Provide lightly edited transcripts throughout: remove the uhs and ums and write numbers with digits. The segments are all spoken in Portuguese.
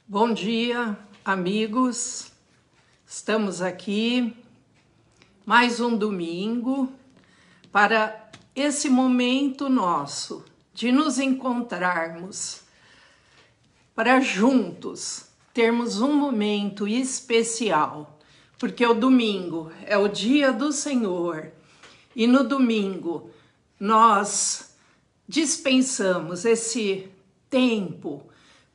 Bom dia, amigos. Estamos aqui mais um domingo para esse momento nosso de nos encontrarmos, para juntos termos um momento especial, porque o domingo é o dia do Senhor e no domingo nós dispensamos esse tempo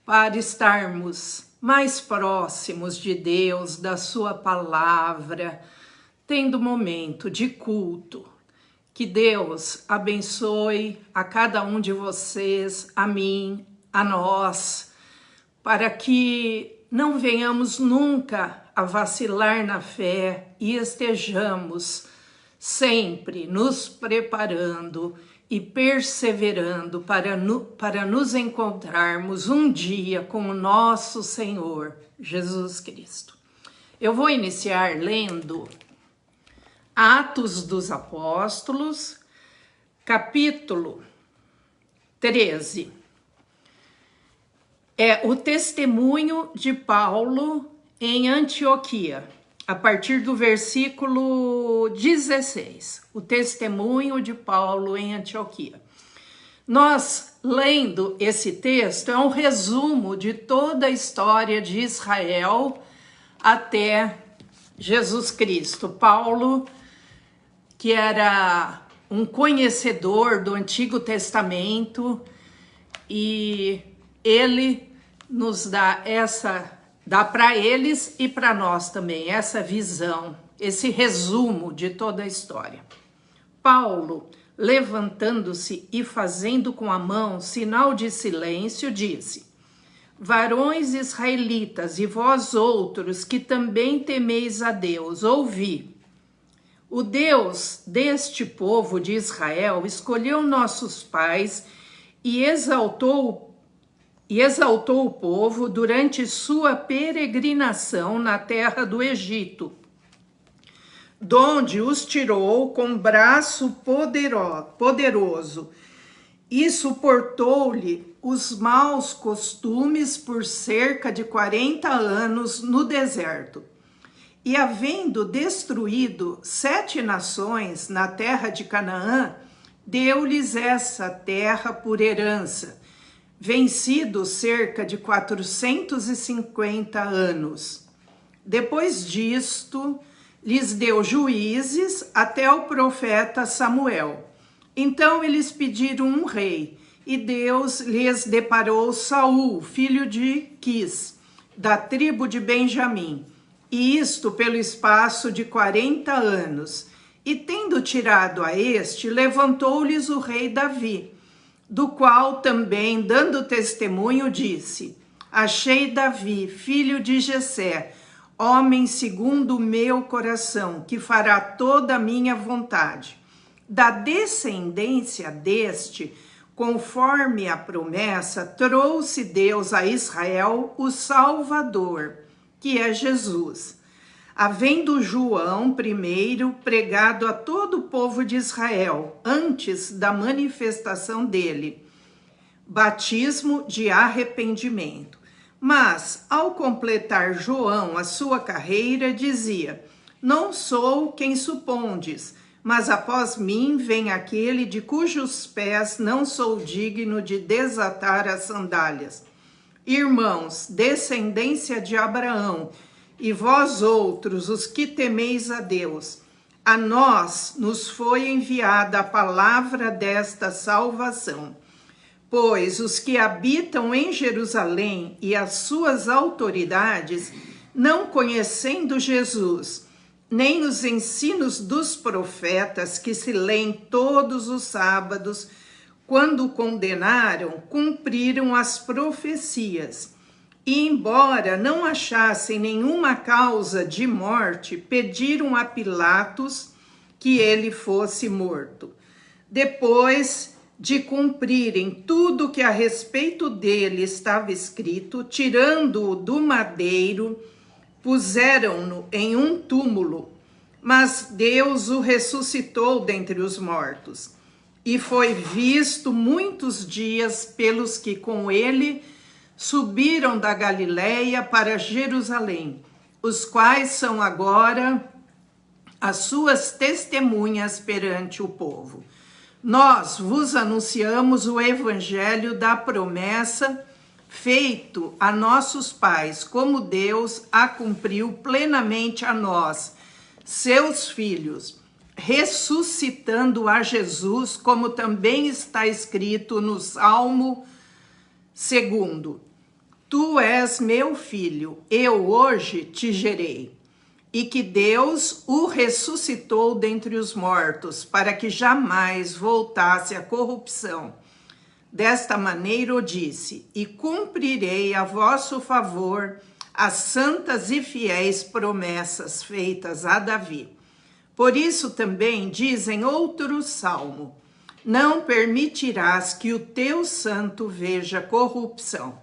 para estarmos mais próximos de Deus, da sua palavra, tendo momento de culto. Que Deus abençoe a cada um de vocês, a mim, a nós, para que não venhamos nunca a vacilar na fé e estejamos sempre nos preparando e perseverando para nos encontrarmos um dia com o nosso Senhor Jesus Cristo. Eu vou iniciar lendo Atos dos Apóstolos, capítulo 13. É o testemunho de Paulo em Antioquia, a partir do versículo 16, o testemunho de Paulo em Antioquia. Nós, lendo esse texto, é um resumo de toda a história de Israel até Jesus Cristo. Paulo, que era um conhecedor do Antigo Testamento, e ele nos dá para eles e para nós também essa visão, esse resumo de toda a história. Paulo, levantando-se e fazendo com a mão sinal de silêncio, disse: varões israelitas e vós outros que também temeis a Deus, ouvi. O Deus deste povo de Israel escolheu nossos pais e exaltou o povo durante sua peregrinação na terra do Egito, donde os tirou com braço poderoso e suportou-lhe os maus costumes por cerca de 40 anos no deserto. E havendo destruído 7 nações na terra de Canaã, deu-lhes essa terra por herança, vencido cerca de 450 anos. Depois disto, lhes deu juízes até o profeta Samuel. Então eles pediram um rei, e Deus lhes deparou Saul, filho de Quis, da tribo de Benjamim, e isto pelo espaço de 40 anos. E tendo tirado a este, levantou-lhes o rei Davi, do qual também, dando testemunho, disse: achei Davi, filho de Jessé, homem segundo o meu coração, que fará toda a minha vontade. Da descendência deste, conforme a promessa, trouxe Deus a Israel o Salvador, que é Jesus, havendo João primeiro pregado a todo o povo de Israel, antes da manifestação dele, batismo de arrependimento. Mas, ao completar João a sua carreira, dizia: não sou quem supondes, mas após mim vem aquele de cujos pés não sou digno de desatar as sandálias. Irmãos, descendência de Abraão, e vós outros, os que temeis a Deus, a nós nos foi enviada a palavra desta salvação. Pois os que habitam em Jerusalém e as suas autoridades, não conhecendo Jesus, nem os ensinos dos profetas que se leem todos os sábados, quando condenaram, cumpriram as profecias. E embora não achassem nenhuma causa de morte, pediram a Pilatos que ele fosse morto. Depois de cumprirem tudo que a respeito dele estava escrito, tirando-o do madeiro, puseram-no em um túmulo. Mas Deus o ressuscitou dentre os mortos, e foi visto muitos dias pelos que com ele subiram da Galiléia para Jerusalém, os quais são agora as suas testemunhas perante o povo. Nós vos anunciamos o evangelho da promessa feito a nossos pais, como Deus a cumpriu plenamente a nós, seus filhos, ressuscitando a Jesus, como também está escrito no Salmo 2: Tu és meu filho, eu hoje te gerei. E que Deus o ressuscitou dentre os mortos, para que jamais voltasse à corrupção. Desta maneira o disse: e cumprirei a vosso favor as santas e fiéis promessas feitas a Davi. Por isso também diz em outro salmo: não permitirás que o teu santo veja corrupção.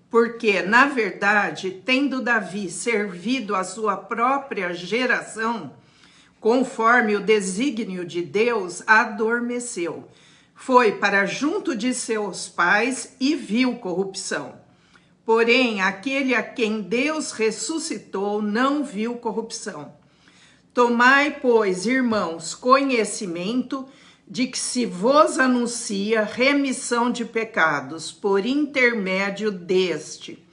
Porque, na verdade, tendo Davi servido a sua própria geração, conforme o desígnio de Deus, adormeceu. Foi para junto de seus pais e viu corrupção. Porém, aquele a quem Deus ressuscitou não viu corrupção. Tomai, pois, irmãos, conhecimento de que se vos anuncia remissão de pecados por intermédio deste,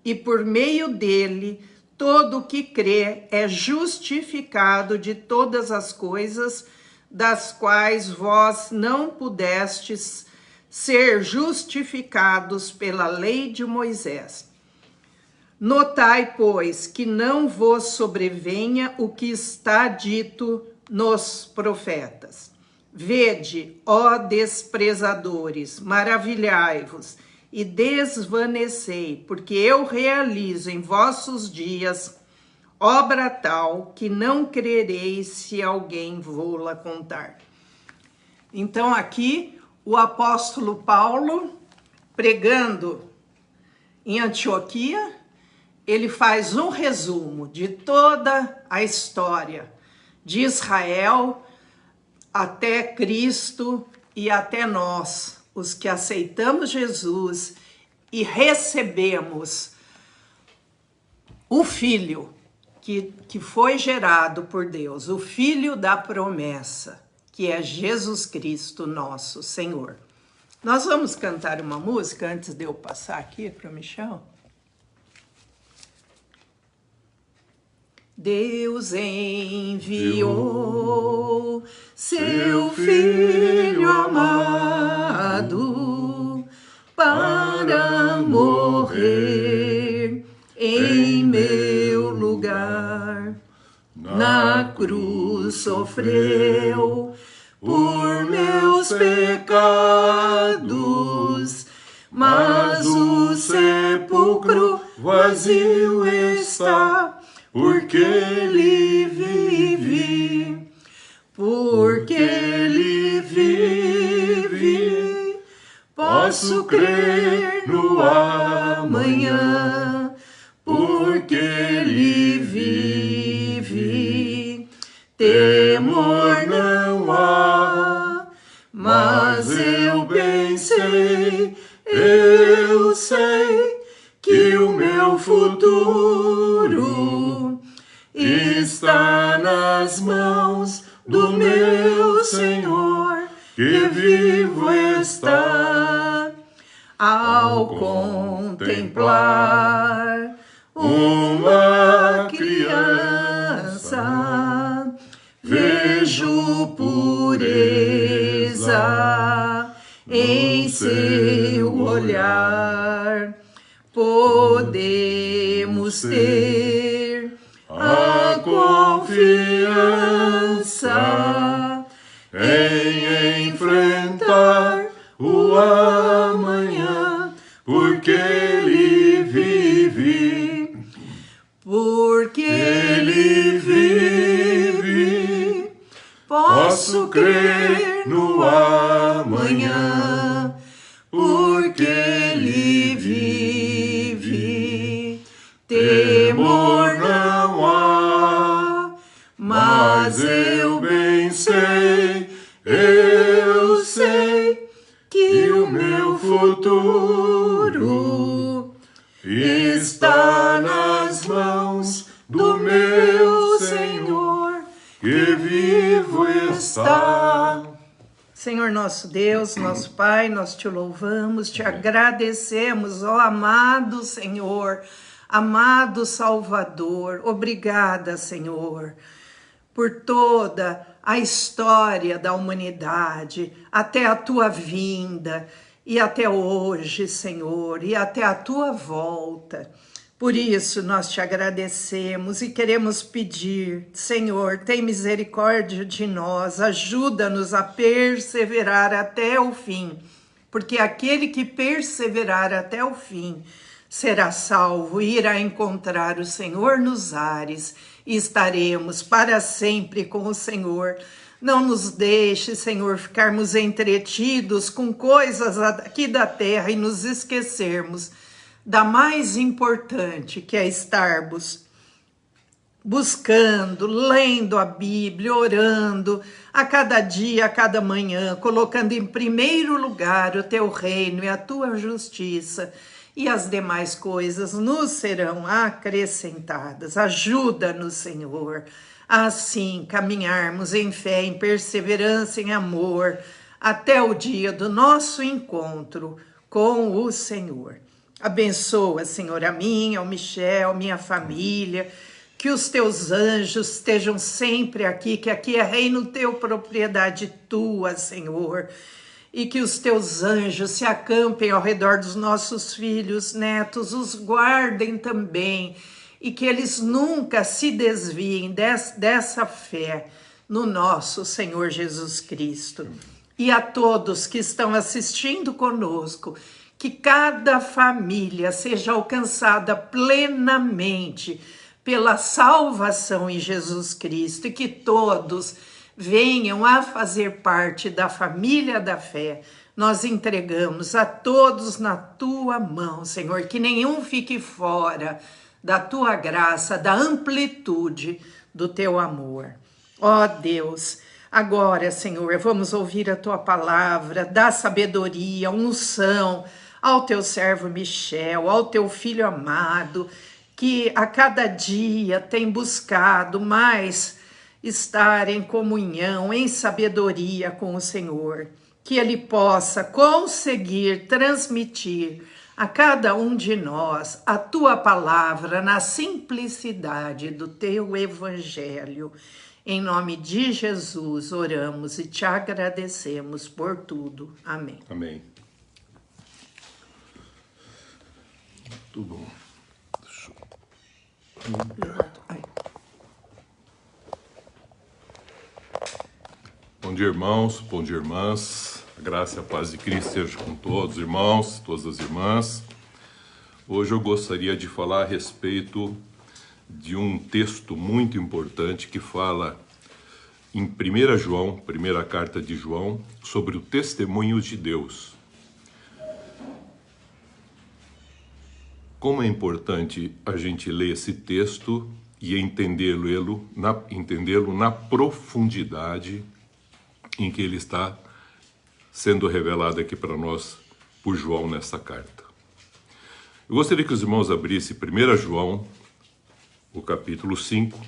e por meio dele todo o que crê é justificado de todas as coisas das quais vós não pudestes ser justificados pela lei de Moisés. Notai, pois, que não vos sobrevenha o que está dito nos profetas. Vede, ó desprezadores, maravilhai-vos e desvanecei, porque eu realizo em vossos dias obra tal que não crereis se alguém vô-la contar. Então aqui o apóstolo Paulo, pregando em Antioquia, ele faz um resumo de toda a história de Israel até Cristo e até nós, os que aceitamos Jesus e recebemos o Filho que foi gerado por Deus, o Filho da promessa, que é Jesus Cristo, nosso Senhor. Nós vamos cantar uma música antes de eu passar aqui para o Michel. Deus enviou seu Filho amado para morrer em meu lugar. Na cruz sofreu por meus pecados, mas o sepulcro vazio está. Porque ele vive, porque ele vive, posso crer no amanhã, porque ele vive, temor não há, mas eu bem sei, eu sei que o meu futuro está nas mãos do meu Senhor, que vivo está. Ao contemplar uma criança, vejo pureza em seu olhar. Podemos ter a confiança em enfrentar o amanhã, porque ele vive, porque ele vive, posso crer no amanhã, porque ele vive, temor não há, mas eu bem sei, eu sei que o meu futuro está nas mãos do meu Senhor, que vivo está. Senhor nosso Deus, nosso Pai, nós te louvamos, te agradecemos, ó amado Senhor, amado Salvador. Obrigada, Senhor, por toda a história da humanidade, até a tua vinda, e até hoje, Senhor, e até a tua volta. Por isso nós te agradecemos e queremos pedir, Senhor, tem misericórdia de nós, ajuda-nos a perseverar até o fim, porque aquele que perseverar até o fim será salvo e irá encontrar o Senhor nos ares e estaremos para sempre com o Senhor. Não nos deixe, Senhor, ficarmos entretidos com coisas aqui da terra e nos esquecermos da mais importante, que é estarmos buscando, lendo a Bíblia, orando a cada dia, a cada manhã, colocando em primeiro lugar o teu reino e a tua justiça, e as demais coisas nos serão acrescentadas. Ajuda-nos, Senhor, a assim caminharmos em fé, em perseverança, em amor, até o dia do nosso encontro com o Senhor. Abençoa, Senhor, a minha, o Michel, minha família, que os teus anjos estejam sempre aqui, que aqui é reino teu, propriedade tua, Senhor, e que os teus anjos se acampem ao redor dos nossos filhos, netos, os guardem também, e que eles nunca se desviem dessa fé no nosso Senhor Jesus Cristo. E a todos que estão assistindo conosco, que cada família seja alcançada plenamente pela salvação em Jesus Cristo e que todos venham a fazer parte da família da fé. Nós entregamos a todos na tua mão, Senhor, que nenhum fique fora da tua graça, da amplitude do teu amor. Ó Deus, agora, Senhor, vamos ouvir a tua palavra, dá sabedoria, unção ao teu servo Michel, ao teu filho amado, que a cada dia tem buscado mais estar em comunhão, em sabedoria com o Senhor, que ele possa conseguir transmitir a cada um de nós a tua palavra na simplicidade do teu evangelho. Em nome de Jesus oramos e te agradecemos por tudo. Amém. Amém. Tudo bom. Bom dia, irmãos, bom dia, irmãs. A graça e a paz de Cristo seja com todos, irmãos, todas as irmãs. Hoje eu gostaria de falar a respeito de um texto muito importante que fala em 1 João, primeira carta de João, sobre o testemunho de Deus. Como é importante a gente ler esse texto e entendê-lo na profundidade em que ele está sendo revelado aqui para nós por João nessa carta. Eu gostaria que os irmãos abrissem 1 João, o capítulo 5,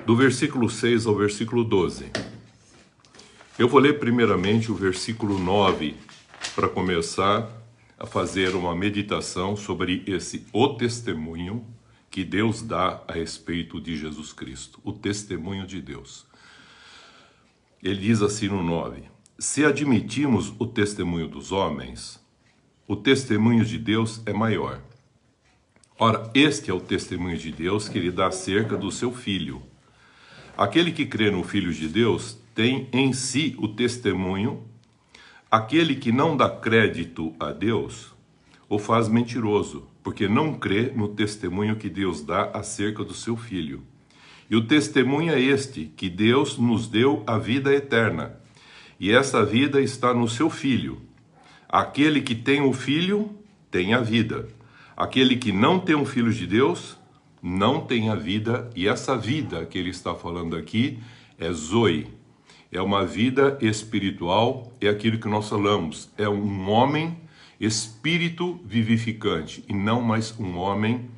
do versículo 6 ao versículo 12. Eu vou ler primeiramente o versículo 9 para começar a fazer uma meditação sobre o testemunho que Deus dá a respeito de Jesus Cristo, o testemunho de Deus. Ele diz assim no 9: se admitimos o testemunho dos homens, o testemunho de Deus é maior. Ora, este é o testemunho de Deus que ele dá acerca do seu Filho. Aquele que crê no Filho de Deus tem em si o testemunho. Aquele que não dá crédito a Deus o faz mentiroso, porque não crê no testemunho que Deus dá acerca do seu Filho. E o testemunho é este, que Deus nos deu a vida eterna, e essa vida está no seu Filho. Aquele que tem o Filho tem a vida. Aquele que não tem o Filho de Deus não tem a vida, e essa vida que ele está falando aqui é Zoe. É uma vida espiritual, é aquilo que nós falamos, é um homem espírito vivificante e não mais um homem,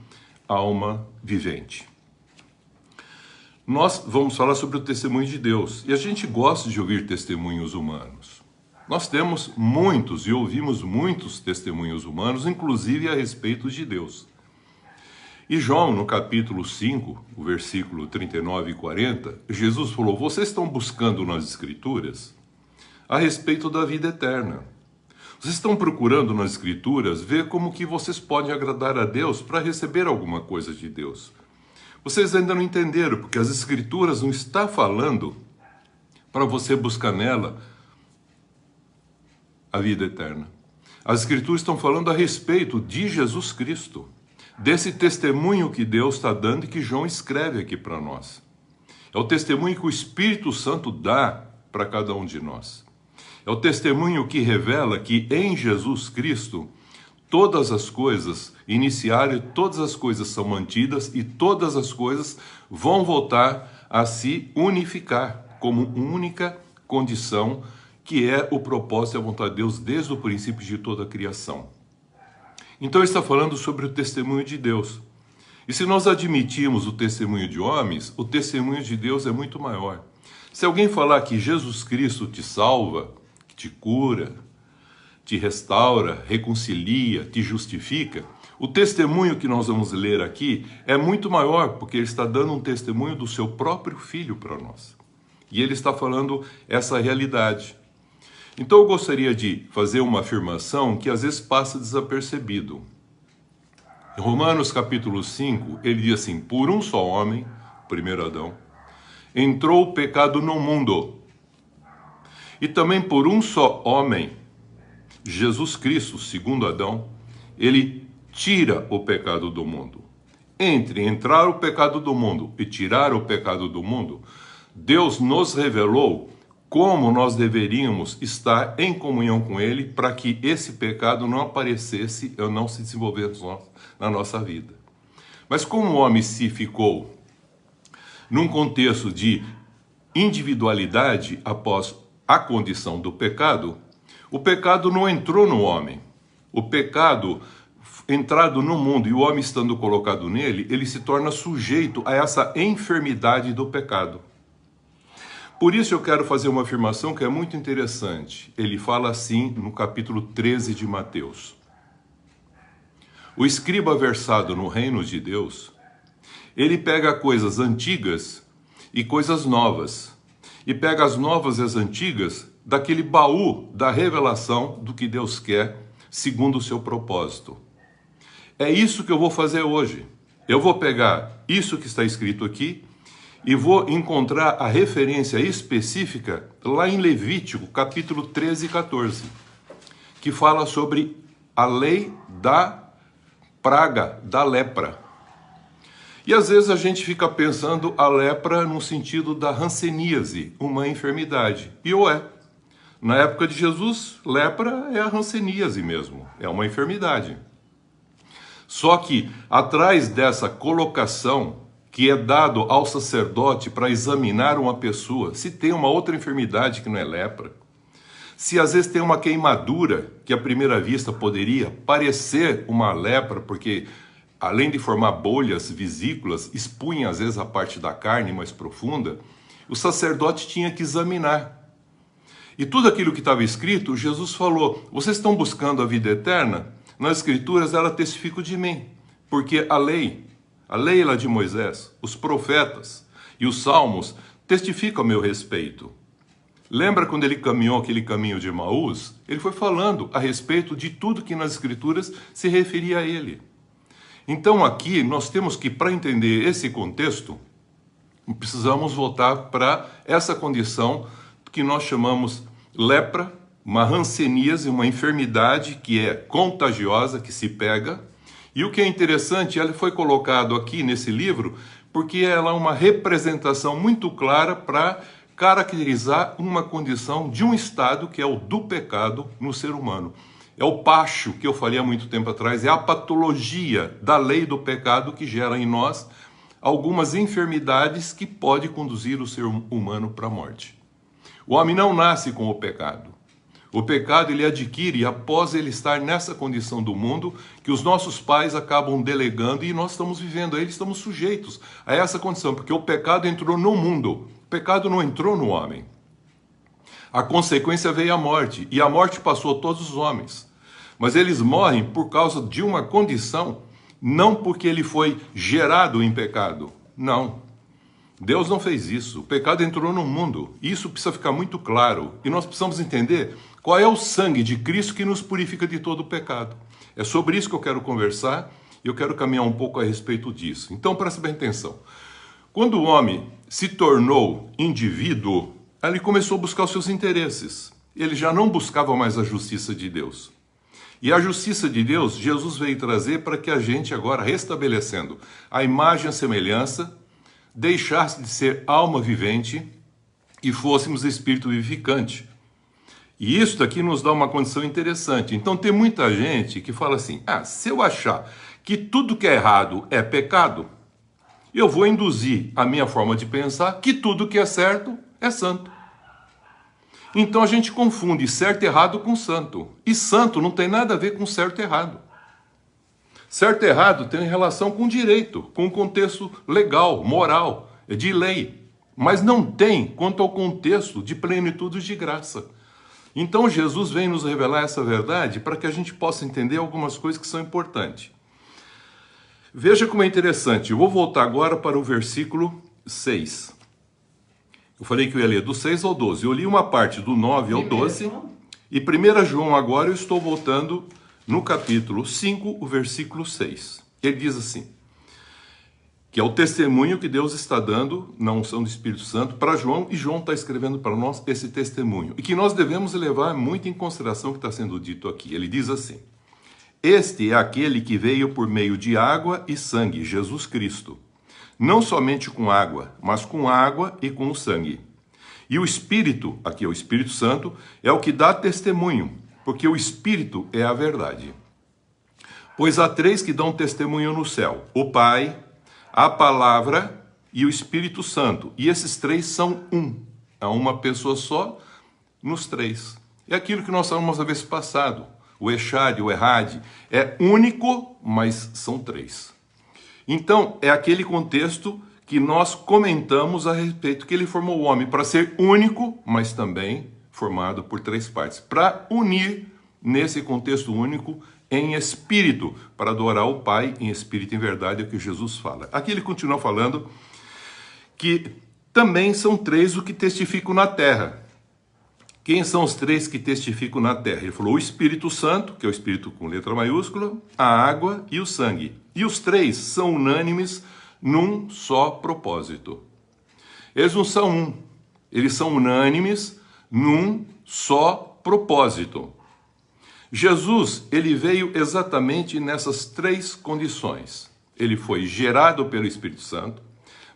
alma vivente. Nós vamos falar sobre o testemunho de Deus e a gente gosta de ouvir testemunhos humanos. Nós temos muitos e ouvimos muitos testemunhos humanos, inclusive a respeito de Deus. E João, no capítulo 5, o versículo 39 e 40, Jesus falou: vocês estão buscando nas Escrituras a respeito da vida eterna. Vocês estão procurando nas Escrituras ver como que vocês podem agradar a Deus para receber alguma coisa de Deus. Vocês ainda não entenderam, porque as Escrituras não estão falando para você buscar nela a vida eterna. As Escrituras estão falando a respeito de Jesus Cristo, desse testemunho que Deus está dando e que João escreve aqui para nós. É o testemunho que o Espírito Santo dá para cada um de nós. É o testemunho que revela que em Jesus Cristo todas as coisas iniciaram, todas as coisas são mantidas e todas as coisas vão voltar a se unificar como única condição, que é o propósito e a vontade de Deus desde o princípio de toda a criação. Então ele está falando sobre o testemunho de Deus. E se nós admitirmos o testemunho de homens, o testemunho de Deus é muito maior. Se alguém falar que Jesus Cristo te salva, te cura, te restaura, reconcilia, te justifica, o testemunho que nós vamos ler aqui é muito maior, porque ele está dando um testemunho do seu próprio Filho para nós. E ele está falando essa realidade. Então eu gostaria de fazer uma afirmação que às vezes passa desapercebido. Em Romanos capítulo 5, ele diz assim: por um só homem, primeiro Adão, entrou o pecado no mundo. E também por um só homem, Jesus Cristo, segundo Adão, ele tira o pecado do mundo. Entre entrar o pecado do mundo e tirar o pecado do mundo, Deus nos revelou como nós deveríamos estar em comunhão com Ele para que esse pecado não aparecesse ou não se desenvolvesse na nossa vida. Mas como o homem se ficou num contexto de individualidade após a condição do pecado, o pecado não entrou no homem. O pecado entrado no mundo e o homem estando colocado nele, ele se torna sujeito a essa enfermidade do pecado. Por isso eu quero fazer uma afirmação que é muito interessante. Ele fala assim no capítulo 13 de Mateus: o escriba versado no reino de Deus, ele pega coisas antigas e coisas novas, e pega as novas e as antigas daquele baú da revelação do que Deus quer, segundo o seu propósito. É isso que eu vou fazer hoje. Eu vou pegar isso que está escrito aqui e vou encontrar a referência específica lá em Levítico, capítulo 13 e 14, que fala sobre a lei da praga, da lepra. E às vezes a gente fica pensando a lepra no sentido da hanseníase, uma enfermidade. E na época de Jesus, lepra é a hanseníase mesmo, é uma enfermidade. Só que atrás dessa colocação que é dado ao sacerdote para examinar uma pessoa, se tem uma outra enfermidade que não é lepra, se às vezes tem uma queimadura que à primeira vista poderia parecer uma lepra, porque além de formar bolhas, vesículas, expunha às vezes a parte da carne mais profunda, o sacerdote tinha que examinar. E tudo aquilo que estava escrito, Jesus falou: vocês estão buscando a vida eterna? Nas Escrituras ela testifica de mim, porque a lei lá de Moisés, os profetas e os salmos testificam a meu respeito. Lembra quando ele caminhou aquele caminho de Emaús? Ele foi falando a respeito de tudo que nas Escrituras se referia a ele. Então aqui nós temos que, para entender esse contexto, precisamos voltar para essa condição que nós chamamos lepra, uma hanseníase, uma enfermidade que é contagiosa, que se pega. E o que é interessante, ela foi colocado aqui nesse livro porque ela é uma representação muito clara para caracterizar uma condição de um estado que é o do pecado no ser humano. É o pacho que eu falei há muito tempo atrás, é a patologia da lei do pecado que gera em nós algumas enfermidades que pode conduzir o ser humano para a morte. O homem não nasce com o pecado. O pecado ele adquire após ele estar nessa condição do mundo que os nossos pais acabam delegando e nós estamos vivendo, aí estamos sujeitos a essa condição, porque o pecado entrou no mundo, o pecado não entrou no homem. A consequência veio a morte, e a morte passou a todos os homens. Mas eles morrem por causa de uma condição, não porque ele foi gerado em pecado, não. Deus não fez isso, o pecado entrou no mundo, isso precisa ficar muito claro, e nós precisamos entender qual é o sangue de Cristo que nos purifica de todo o pecado. É sobre isso que eu quero conversar, e eu quero caminhar um pouco a respeito disso. Então preste bem atenção. Quando o homem se tornou indivíduo, ele começou a buscar os seus interesses. Ele já não buscava mais a justiça de Deus. E a justiça de Deus, Jesus veio trazer para que a gente agora, restabelecendo a imagem e a semelhança, deixasse de ser alma vivente e fôssemos espírito vivificante. E isso daqui nos dá uma condição interessante. Então tem muita gente que fala assim, se eu achar que tudo que é errado é pecado, eu vou induzir a minha forma de pensar que tudo que é certo é santo. Então a gente confunde certo e errado com santo. E santo não tem nada a ver com certo e errado. Certo e errado tem relação com direito, com o contexto legal, moral, de lei. Mas não tem quanto ao contexto de plenitude de graça. Então Jesus vem nos revelar essa verdade para que a gente possa entender algumas coisas que são importantes. Veja como é interessante. Eu vou voltar agora para o versículo 6. Eu falei que eu ia ler do 6 ao 12. Eu li uma parte do 9 ao 12. E 1 João agora eu estou voltando no capítulo 5, o versículo 6. Ele diz assim, que é o testemunho que Deus está dando na unção do Espírito Santo para João, e João está escrevendo para nós esse testemunho. E que nós devemos levar muito em consideração o que está sendo dito aqui. Ele diz assim, este é aquele que veio por meio de água e sangue, Jesus Cristo. Não somente com água, mas com água e com o sangue. E o Espírito, aqui é o Espírito Santo, é o que dá testemunho, porque o Espírito é a verdade. Pois há três que dão testemunho no céu, o Pai, a Palavra e o Espírito Santo. E esses três são um. Há uma pessoa só nos três. É aquilo que nós falamos a vez passado. O Echad, o Errad, é único, mas são três. Então, é aquele contexto que nós comentamos a respeito que ele formou o homem para ser único, mas também formado por três partes. Para unir nesse contexto único em espírito, para adorar o Pai em espírito e em verdade, é o que Jesus fala. Aqui ele continua falando que também são três o que testificam na terra. Quem são os três que testificam na terra? Ele falou o Espírito Santo, que é o Espírito com letra maiúscula, a água e o sangue. E os três são unânimes num só propósito. Eles não são um, eles são unânimes num só propósito. Jesus, ele veio exatamente nessas três condições. Ele foi gerado pelo Espírito Santo,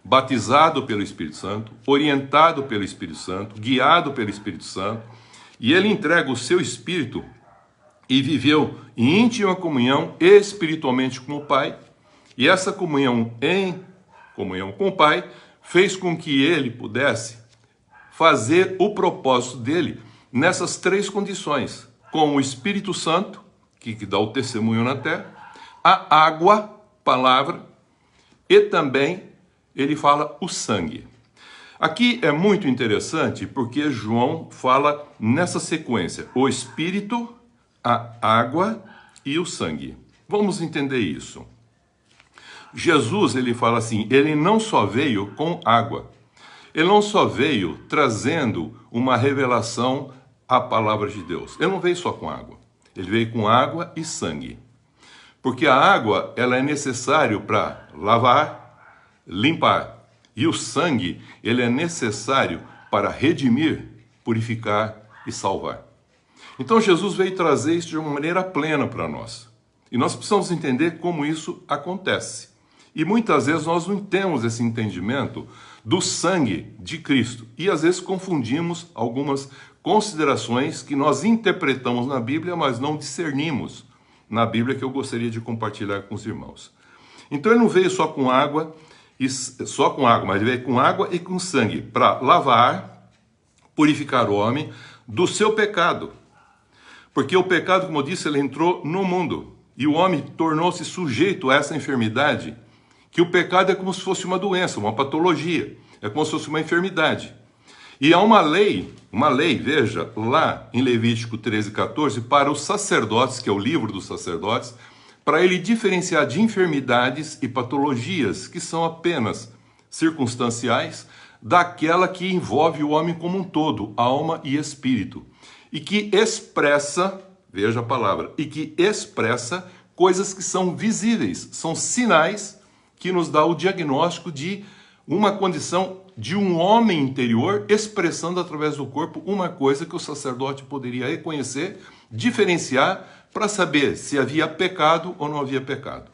batizado pelo Espírito Santo, orientado pelo Espírito Santo, guiado pelo Espírito Santo, e ele entrega o seu Espírito e viveu em íntima comunhão espiritualmente com o Pai, e essa comunhão com o Pai fez com que ele pudesse fazer o propósito dele nessas três condições, com o Espírito Santo, que dá o testemunho na terra, a água, palavra, e também ele fala o sangue. Aqui é muito interessante porque João fala nessa sequência, o Espírito, a água e o sangue. Vamos entender isso. Jesus, ele fala assim, ele não só veio com água, ele não só veio trazendo uma revelação à palavra de Deus, ele não veio só com água, ele veio com água e sangue. Porque a água, ela é necessária para lavar, limpar. E o sangue, ele é necessário para redimir, purificar e salvar. Então Jesus veio trazer isso de uma maneira plena para nós. E nós precisamos entender como isso acontece. E muitas vezes nós não temos esse entendimento do sangue de Cristo. E às vezes confundimos algumas considerações que nós interpretamos na Bíblia, mas não discernimos na Bíblia, que eu gostaria de compartilhar com os irmãos. Então ele não veio só com água, mas ele veio com água e com sangue para lavar, purificar o homem do seu pecado. Porque o pecado, como eu disse, ele entrou no mundo. E o homem tornou-se sujeito a essa enfermidade, que o pecado é como se fosse uma doença, uma patologia. É como se fosse uma enfermidade. E há uma lei, veja, lá em Levítico 13:14, para os sacerdotes, que é o livro dos sacerdotes, para ele diferenciar de enfermidades e patologias que são apenas circunstanciais, daquela que envolve o homem como um todo, alma e espírito, e que expressa, veja a palavra, e que expressa coisas que são visíveis, são sinais que nos dá o diagnóstico de uma condição de um homem interior expressando através do corpo uma coisa que o sacerdote poderia reconhecer, diferenciar, para saber se havia pecado ou não havia pecado.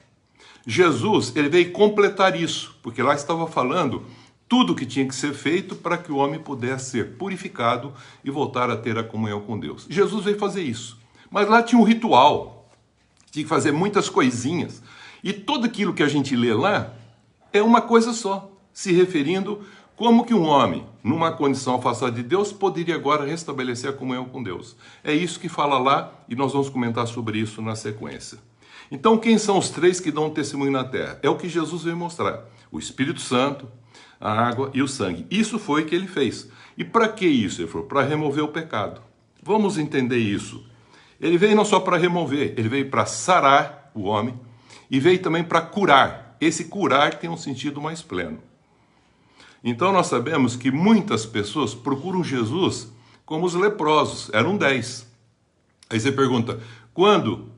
Jesus, ele veio completar isso, porque lá estava falando tudo que tinha que ser feito para que o homem pudesse ser purificado e voltar a ter a comunhão com Deus. Jesus veio fazer isso. Mas lá tinha um ritual, tinha que fazer muitas coisinhas. E tudo aquilo que a gente lê lá é uma coisa só, se referindo como que um homem, numa condição afastada de Deus, poderia agora restabelecer a comunhão com Deus. É isso que fala lá e nós vamos comentar sobre isso na sequência. Então, quem são os três que dão testemunho na terra? É o que Jesus veio mostrar. O Espírito Santo, a água e o sangue. Isso foi o que ele fez. E para que isso? Ele falou, para remover o pecado. Vamos entender isso. Ele veio não só para remover, ele veio para sarar o homem e veio também para curar. Esse curar tem um sentido mais pleno. Então nós sabemos que muitas pessoas procuram Jesus como os leprosos. Eram 10. Aí você pergunta,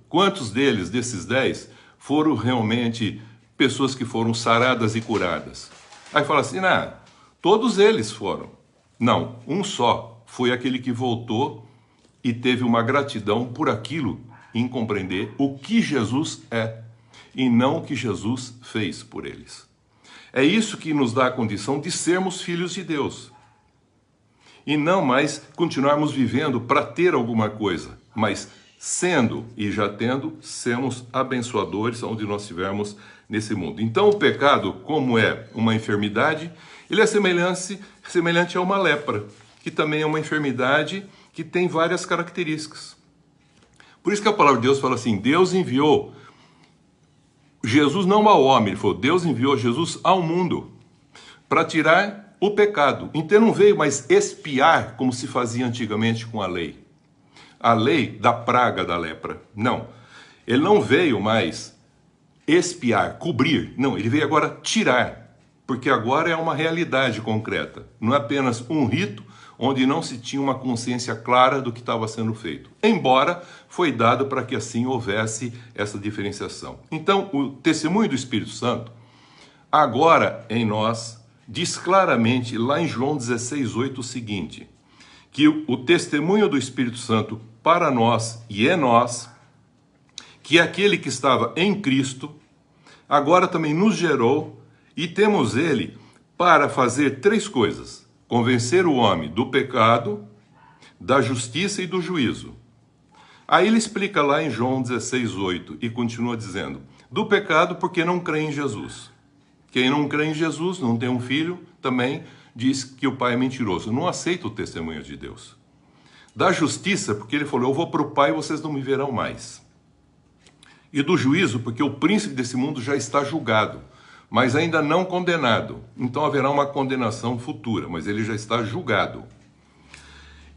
quantos desses 10, foram realmente pessoas que foram saradas e curadas? Aí fala assim, não, todos eles foram. Não, um só foi aquele que voltou e teve uma gratidão por aquilo em compreender o que Jesus é e não o que Jesus fez por eles. É isso que nos dá a condição de sermos filhos de Deus. E não mais continuarmos vivendo para ter alguma coisa, mas sendo e já tendo, sermos abençoadores onde nós estivermos nesse mundo. Então o pecado, como é uma enfermidade, ele é semelhante a uma lepra, que também é uma enfermidade que tem várias características. Por isso que a palavra de Deus fala assim, Deus enviou Jesus não ao homem, ele falou, Deus enviou Jesus ao mundo para tirar o pecado. Então não veio mais expiar como se fazia antigamente com a lei da praga da lepra. Não, ele não veio mais expiar, cobrir. Não, ele veio agora tirar, porque agora é uma realidade concreta. Não é apenas um rito onde não se tinha uma consciência clara do que estava sendo feito. Embora foi dado para que assim houvesse essa diferenciação. Então, o testemunho do Espírito Santo, agora em nós, diz claramente lá em João 16:8 o seguinte, que o testemunho do Espírito Santo para nós e em nós, que é aquele que estava em Cristo, agora também nos gerou e temos ele para fazer 3 coisas. Convencer o homem do pecado, da justiça e do juízo. Aí ele explica lá em João 16:8 e continua dizendo, do pecado porque não crê em Jesus. Quem não crê em Jesus, não tem um filho, também diz que o pai é mentiroso, não aceita o testemunho de Deus. Da justiça, porque ele falou, eu vou para o Pai e vocês não me verão mais. E do juízo, porque o príncipe desse mundo já está julgado, mas ainda não condenado. Então haverá uma condenação futura, mas ele já está julgado.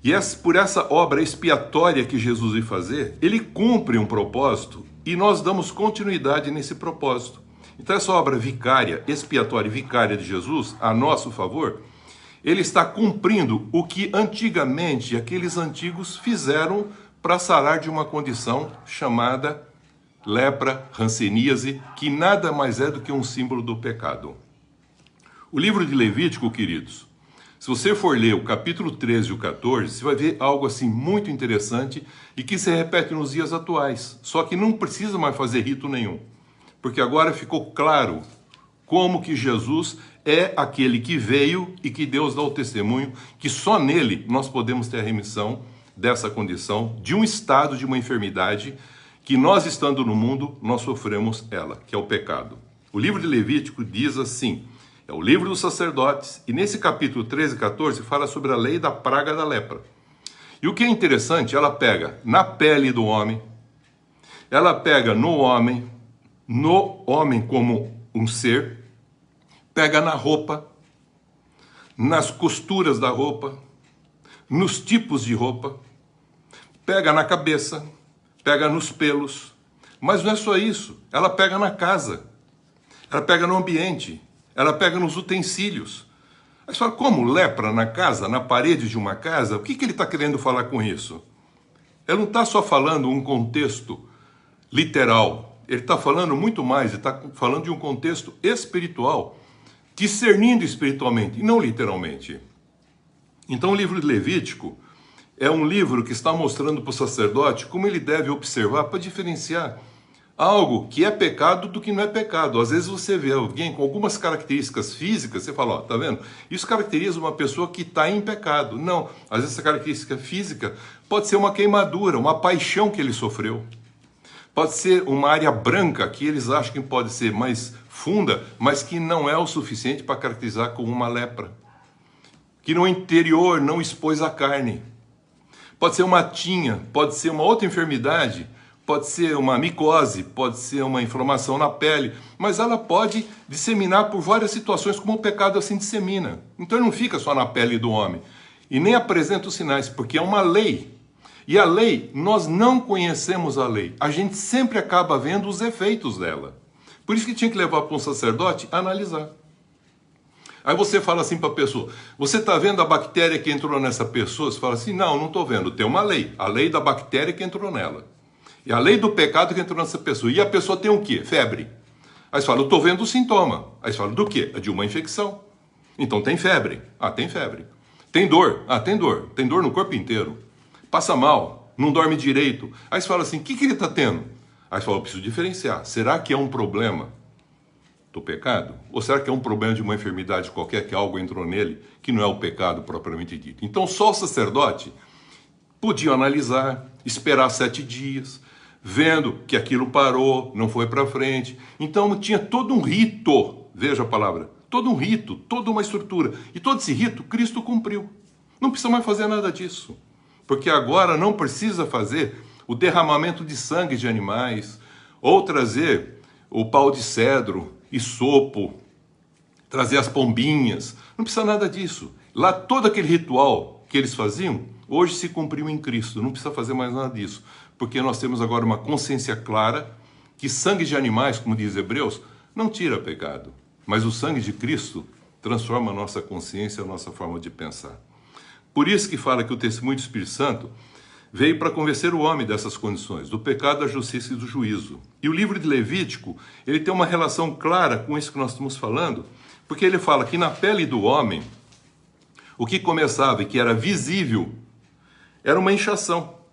E por essa obra expiatória que Jesus veio fazer, ele cumpre um propósito e nós damos continuidade nesse propósito. Então essa obra vicária, expiatória e vicária de Jesus, a nosso favor, ele está cumprindo o que antigamente aqueles antigos fizeram para sarar de uma condição chamada lepra, hanseníase, que nada mais é do que um símbolo do pecado. O livro de Levítico, queridos, se você for ler o capítulo 13 e o 14, você vai ver algo assim muito interessante e que se repete nos dias atuais. Só que não precisa mais fazer rito nenhum, porque agora ficou claro como que Jesus é aquele que veio e que Deus dá o testemunho que só nele nós podemos ter a remissão dessa condição, de um estado de uma enfermidade que nós estando no mundo, nós sofremos ela, que é o pecado. O livro de Levítico diz assim, é o livro dos sacerdotes, e nesse capítulo 13 e 14 fala sobre a lei da praga da lepra. E o que é interessante, ela pega na pele do homem, ela pega no homem como um ser, pega na roupa, nas costuras da roupa, nos tipos de roupa, pega na cabeça, pega nos pelos, mas não é só isso, ela pega na casa, ela pega no ambiente, ela pega nos utensílios. Aí você fala, como lepra na casa, na parede de uma casa? O que ele está querendo falar com isso? Ele não está só falando um contexto literal, ele está falando muito mais, ele está falando de um contexto espiritual, discernindo espiritualmente, e não literalmente. Então o livro de Levítico é um livro que está mostrando para o sacerdote como ele deve observar para diferenciar algo que é pecado do que não é pecado. Às vezes você vê alguém com algumas características físicas, você fala, ó, tá vendo? Isso caracteriza uma pessoa que está em pecado. Não, às vezes essa característica física pode ser uma queimadura, uma paixão que ele sofreu. Pode ser uma área branca que eles acham que pode ser mais funda, mas que não é o suficiente para caracterizar como uma lepra. Que no interior não expôs a carne. Pode ser uma tinha, pode ser uma outra enfermidade, pode ser uma micose, pode ser uma inflamação na pele, mas ela pode disseminar por várias situações, como o pecado assim dissemina. Então ele não fica só na pele do homem, e nem apresenta os sinais, porque é uma lei. E a lei, nós não conhecemos a lei, a gente sempre acaba vendo os efeitos dela. Por isso que tinha que levar para um sacerdote a analisar. Aí você fala assim para a pessoa, você está vendo a bactéria que entrou nessa pessoa? Você fala assim, não estou vendo, tem uma lei, a lei da bactéria que entrou nela. E a lei do pecado que entrou nessa pessoa. E a pessoa tem o quê? Febre. Aí você fala, eu estou vendo o sintoma. Aí você fala, do quê? É de uma infecção. Então tem febre. Ah, tem febre. Tem dor. Ah, tem dor. Tem dor no corpo inteiro. Passa mal. Não dorme direito. Aí você fala assim, o que ele está tendo? Aí você fala, eu preciso diferenciar. Será que é um problema do pecado? Ou será que é um problema de uma enfermidade qualquer, que algo entrou nele, que não é o pecado propriamente dito? Então só o sacerdote podia analisar, esperar 7 dias, vendo que aquilo parou, não foi para frente. Então tinha todo um rito, veja a palavra, todo um rito, toda uma estrutura. E todo esse rito Cristo cumpriu. Não precisa mais fazer nada disso. Porque agora não precisa fazer o derramamento de sangue de animais, ou trazer o pau de cedro, isopo, trazer as pombinhas. Não precisa nada disso. Lá todo aquele ritual que eles faziam, hoje se cumpriu em Cristo. Não precisa fazer mais nada disso. Porque nós temos agora uma consciência clara que sangue de animais, como diz Hebreus, não tira pecado. Mas o sangue de Cristo transforma a nossa consciência, a nossa forma de pensar. Por isso que fala que o testemunho do Espírito Santo veio para convencer o homem dessas condições, do pecado, da justiça e do juízo. E o livro de Levítico, ele tem uma relação clara com isso que nós estamos falando, porque ele fala que na pele do homem, o que começava e que era visível, era uma inchação.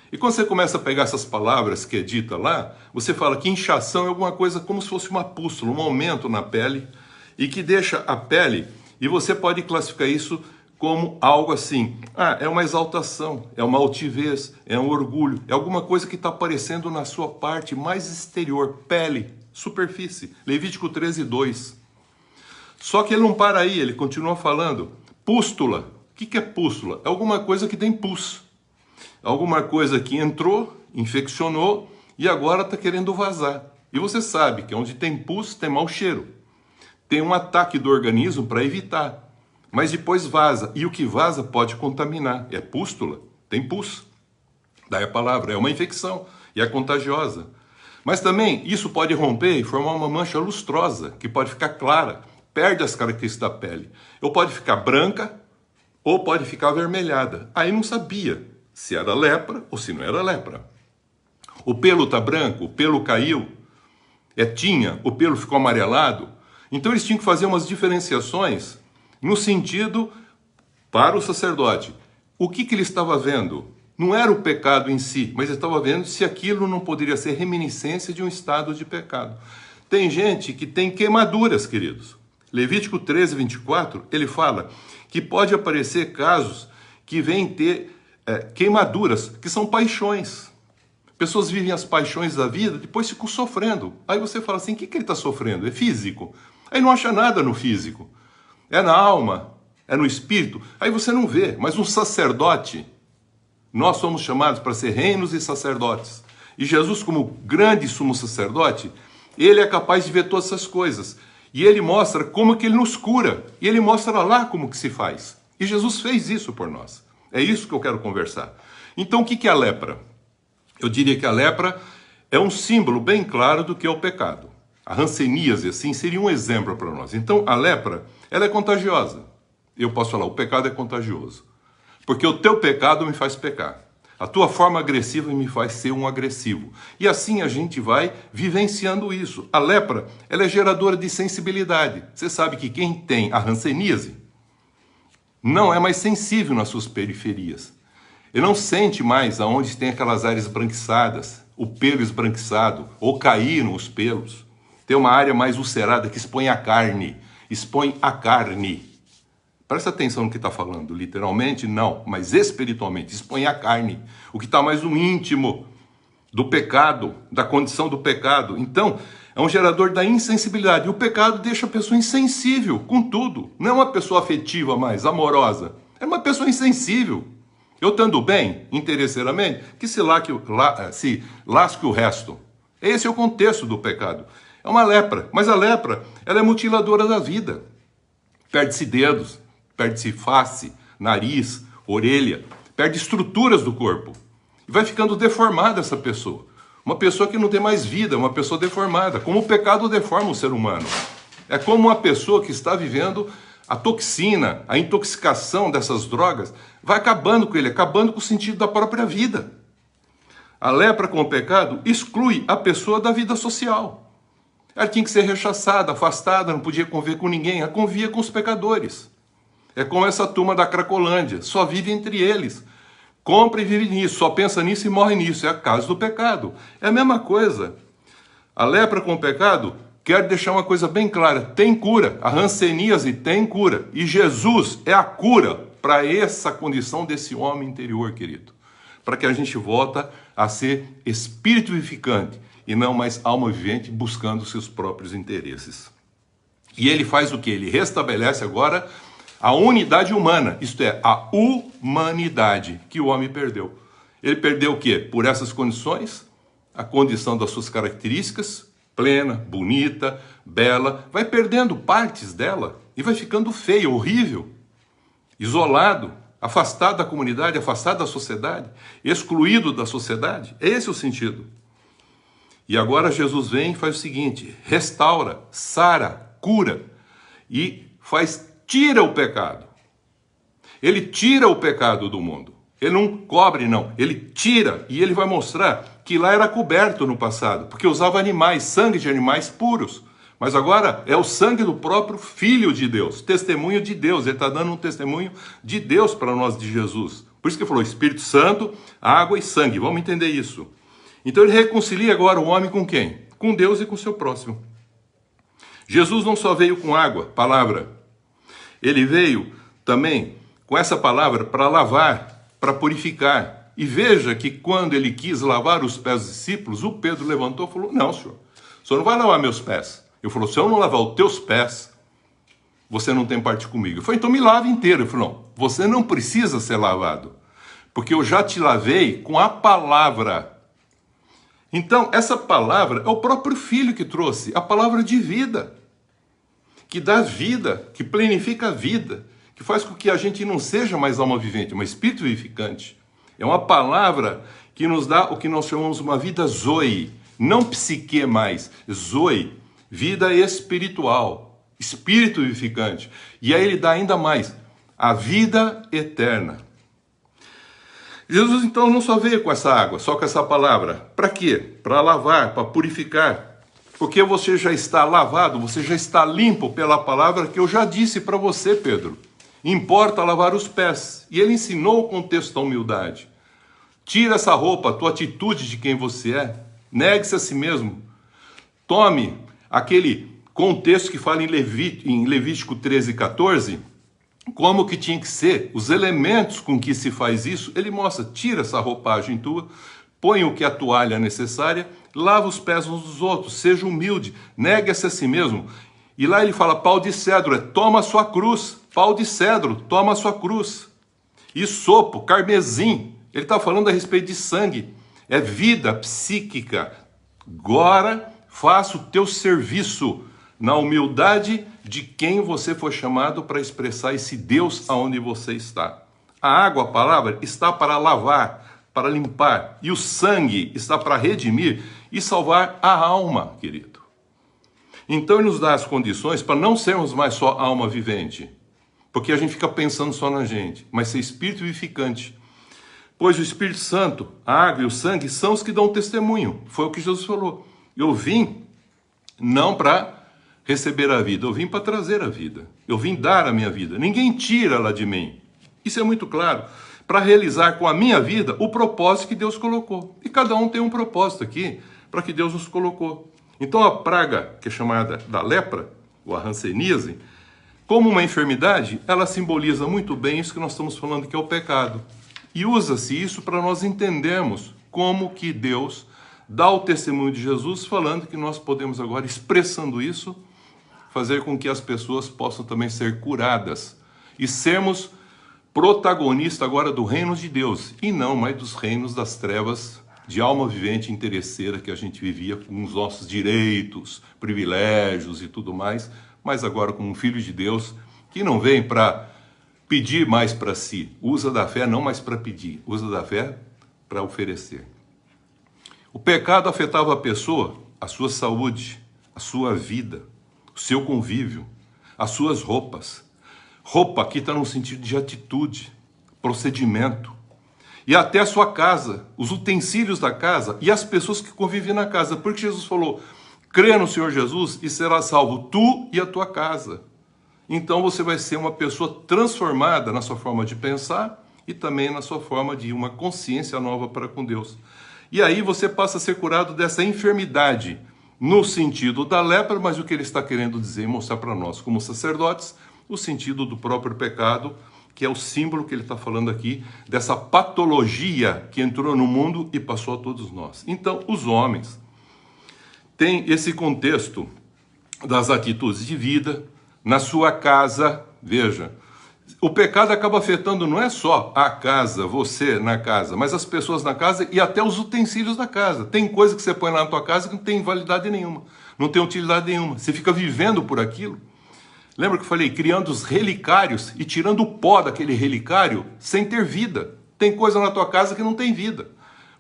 E quando você começa a pegar essas palavras que é dita lá, você fala que inchação é alguma coisa como se fosse uma pústula, um aumento na pele, e que deixa a pele, e você pode classificar isso como algo assim, é uma exaltação, é uma altivez, é um orgulho, é alguma coisa que está aparecendo na sua parte mais exterior, pele, superfície. Levítico 13:2. Só que ele não para aí, ele continua falando, pústula. O que é pústula? É alguma coisa que tem pus. Alguma coisa que entrou, infeccionou e agora está querendo vazar. E você sabe que onde tem pus tem mau cheiro. Tem um ataque do organismo para evitar. Mas depois vaza. E o que vaza pode contaminar. É pústula, tem pus. Daí a palavra, é uma infecção e é contagiosa. Mas também isso pode romper e formar uma mancha lustrosa, que pode ficar clara, perde as características da pele. Ou pode ficar branca, ou pode ficar avermelhada. Aí não sabia se era lepra ou se não era lepra. O pelo está branco, o pelo caiu, tinha, o pelo ficou amarelado. Então eles tinham que fazer umas diferenciações no sentido para o sacerdote. O que ele estava vendo? Não era o pecado em si, mas ele estava vendo se aquilo não poderia ser reminiscência de um estado de pecado. Tem gente que tem queimaduras, queridos. Levítico 13:24, ele fala que pode aparecer casos que vêm ter queimaduras, que são paixões. Pessoas vivem as paixões da vida, depois ficam sofrendo. Aí você fala assim, o que ele está sofrendo? É físico? Aí não acha nada no físico. É na alma, é no espírito. Aí você não vê, mas um sacerdote, Nós somos chamados para ser reinos e sacerdotes. E Jesus, como grande sumo sacerdote, ele é capaz de ver todas essas coisas. E ele mostra como que ele nos cura. E ele mostra lá como que se faz. E Jesus fez isso por nós. É isso que eu quero conversar. Então, o que é a lepra? Eu diria que a lepra é um símbolo bem claro do que é o pecado. A hanseníase, assim, seria um exemplo para nós. Então, a lepra, ela é contagiosa. Eu posso falar, o pecado é contagioso. Porque o teu pecado me faz pecar. A tua forma agressiva me faz ser um agressivo. E assim a gente vai vivenciando isso. A lepra, ela é geradora de sensibilidade. Você sabe que quem tem a hanseníase não é mais sensível nas suas periferias. Ele não sente mais aonde tem aquelas áreas esbranquiçadas, o pelo esbranquiçado, ou caíram os pelos. Tem uma área mais ulcerada que expõe a carne. Expõe a carne. Presta atenção no que está falando. Literalmente, não, mas espiritualmente. Expõe a carne. O que está mais no íntimo do pecado, da condição do pecado. Então, é um gerador da insensibilidade. E o pecado deixa a pessoa insensível com tudo. Não é uma pessoa afetiva mais, amorosa. É uma pessoa insensível. Eu estando bem, interesseiramente, que se lasque o resto. Esse é o contexto do pecado. É uma lepra. Mas a lepra, ela é mutiladora da vida. Perde-se dedos, perde-se face, nariz, orelha, perde estruturas do corpo. E vai ficando deformada essa pessoa. Uma pessoa que não tem mais vida, uma pessoa deformada. Como o pecado deforma o ser humano. É como uma pessoa que está vivendo a toxina, a intoxicação dessas drogas, vai acabando com ele, acabando com o sentido da própria vida. A lepra com o pecado exclui a pessoa da vida social. Ela tinha que ser rechaçada, afastada, não podia conviver com ninguém, ela convivia com os pecadores. É como essa turma da Cracolândia, só vive entre eles. Compra e vive nisso, só pensa nisso e morre nisso. É a causa do pecado. É a mesma coisa. A lepra com o pecado, quero deixar uma coisa bem clara, tem cura. A hanseníase tem cura. E Jesus é a cura para essa condição desse homem interior, querido. Para que a gente volta a ser espírito vivificante e não mais alma vivente buscando seus próprios interesses. E ele faz o quê? Ele restabelece agora a unidade humana, isto é, a humanidade que o homem perdeu. Ele perdeu o quê? Por essas condições, a condição das suas características, plena, bonita, bela, vai perdendo partes dela e vai ficando feio, horrível, isolado, afastado da comunidade, afastado da sociedade, excluído da sociedade. Esse é o sentido. E agora Jesus vem e faz o seguinte, restaura, sara, cura e tira o pecado. Ele tira o pecado do mundo. Ele não cobre, não. Ele tira e ele vai mostrar que lá era coberto no passado, porque usava animais, sangue de animais puros. Mas agora é o sangue do próprio Filho de Deus, testemunho de Deus. Ele está dando um testemunho de Deus para nós, de Jesus. Por isso que ele falou Espírito Santo, água e sangue. Vamos entender isso. Então ele reconcilia agora o homem com quem? Com Deus e com o seu próximo. Jesus não só veio com água, palavra. Ele veio também com essa palavra para lavar, para purificar. E veja que quando ele quis lavar os pés dos discípulos, o Pedro levantou e falou, não, senhor, o senhor não vai lavar meus pés. Ele falou, se eu não lavar os teus pés, você não tem parte comigo. Ele falou, então me lave inteiro. Ele falou, não, você não precisa ser lavado, porque eu já te lavei com a palavra. Então, essa palavra é o próprio Filho que trouxe, a palavra de vida, que dá vida, que planifica a vida, que faz com que a gente não seja mais alma vivente, mas espírito vivificante. É uma palavra que nos dá o que nós chamamos uma vida zoe, não psique mais, zoe, vida espiritual, espírito vivificante. E aí ele dá ainda mais, a vida eterna. Jesus então não só veio com essa água, só com essa palavra. Para quê? Para lavar, para purificar. Porque você já está lavado, você já está limpo pela palavra que eu já disse para você, Pedro. Importa lavar os pés. E ele ensinou o contexto da humildade. Tira essa roupa, a tua atitude de quem você é. Negue-se a si mesmo. Tome aquele contexto que fala em Levítico 13, 14, como que tinha que ser, os elementos com que se faz isso. Ele mostra, tira essa roupagem tua, põe o que a toalha é necessária, lava os pés uns dos outros, seja humilde, negue-se a si mesmo. E lá ele fala, pau de cedro, toma a sua cruz, pau de cedro, toma a sua cruz. E sopo, carmesim, Ele está falando a respeito de sangue. É vida psíquica. Agora faça o teu serviço na humildade de quem você foi chamado para expressar esse Deus aonde você está. A água, a palavra, está para lavar, para limpar. E o sangue está para redimir e salvar a alma, querido. Então ele nos dá as condições para não sermos mais só alma vivente. Porque a gente fica pensando só na gente, mas ser espírito vivificante. Pois o Espírito Santo, a água e o sangue são os que dão testemunho. Foi o que Jesus falou. Eu vim não para receber a vida, eu vim para trazer a vida. Eu vim dar a minha vida. Ninguém tira ela de mim. Isso é muito claro. Para realizar com a minha vida o propósito que Deus colocou. E cada um tem um propósito aqui para que Deus nos colocou. Então a praga, que é chamada da lepra, ou a hanseníase, como uma enfermidade, ela simboliza muito bem isso que nós estamos falando, que é o pecado. E usa-se isso para nós entendermos como que Deus dá o testemunho de Jesus, falando que nós podemos agora, expressando isso, fazer com que as pessoas possam também ser curadas e sermos protagonistas agora do reino de Deus e não mais dos reinos das trevas de alma vivente interesseira que a gente vivia com os nossos direitos, privilégios e tudo mais, mas agora como um filho de Deus que não vem para pedir mais para si, usa da fé não mais para pedir, usa da fé para oferecer. O pecado afetava a pessoa, a sua saúde, a sua vida, o seu convívio, as suas roupas. Roupa aqui está no sentido de atitude, procedimento. E até a sua casa, os utensílios da casa e as pessoas que convivem na casa. Porque Jesus falou, crê no Senhor Jesus e será salvo tu e a tua casa. Então você vai ser uma pessoa transformada na sua forma de pensar e também na sua forma de uma consciência nova para com Deus. E aí você passa a ser curado dessa enfermidade, no sentido da lepra, mas o que ele está querendo dizer e mostrar para nós, como sacerdotes, o sentido do próprio pecado, que é o símbolo que ele está falando aqui, dessa patologia que entrou no mundo e passou a todos nós. Então, os homens têm esse contexto das atitudes de vida, na sua casa, veja, o pecado acaba afetando não é só a casa, você na casa, mas as pessoas na casa e até os utensílios da casa. Tem coisa que você põe lá na tua casa que não tem validade nenhuma, não tem utilidade nenhuma. Você fica vivendo por aquilo. Lembra que eu falei? Criando os relicários e tirando o pó daquele relicário sem ter vida. Tem coisa na tua casa que não tem vida.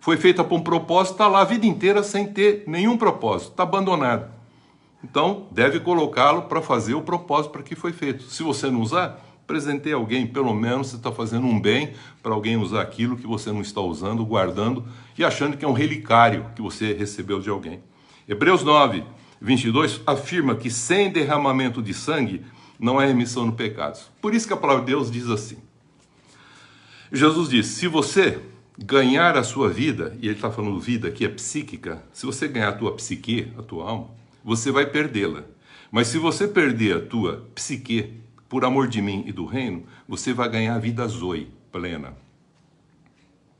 Foi feita para um propósito, está lá a vida inteira sem ter nenhum propósito, está abandonado. Então, deve colocá-lo para fazer o propósito para que foi feito. Se você não usar, presenteie alguém, pelo menos você está fazendo um bem para alguém usar aquilo que você não está usando, guardando e achando que é um relicário que você recebeu de alguém. Hebreus 9, 22 afirma que sem derramamento de sangue não há remissão de pecados. Por isso que a palavra de Deus diz assim. Jesus disse, se você ganhar a sua vida, e ele está falando vida que é psíquica, se você ganhar a tua psique, a tua alma, você vai perdê-la. Mas se você perder a tua psique, por amor de mim e do reino, você vai ganhar a vida zoe, plena.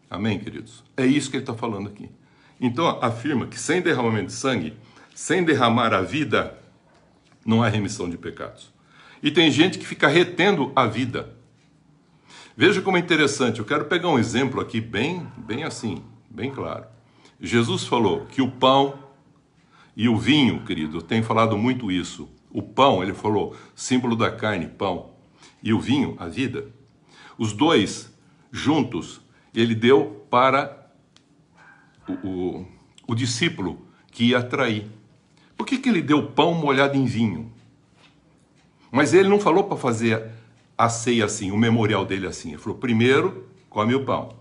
Amém, queridos? É isso que ele está falando aqui. Então, afirma que sem derramamento de sangue, sem derramar a vida, não há remissão de pecados. E tem gente que fica retendo a vida. Veja como é interessante. Eu quero pegar um exemplo aqui bem assim, bem claro. Jesus falou que o pão e o vinho, querido, eu tenho falado muito isso. O pão, ele falou, símbolo da carne, pão. E o vinho, a vida. Os dois juntos, ele deu para o discípulo que ia trair. Por que ele deu pão molhado em vinho? Mas ele não falou para fazer a ceia assim, o memorial dele assim. Ele falou, primeiro come o pão,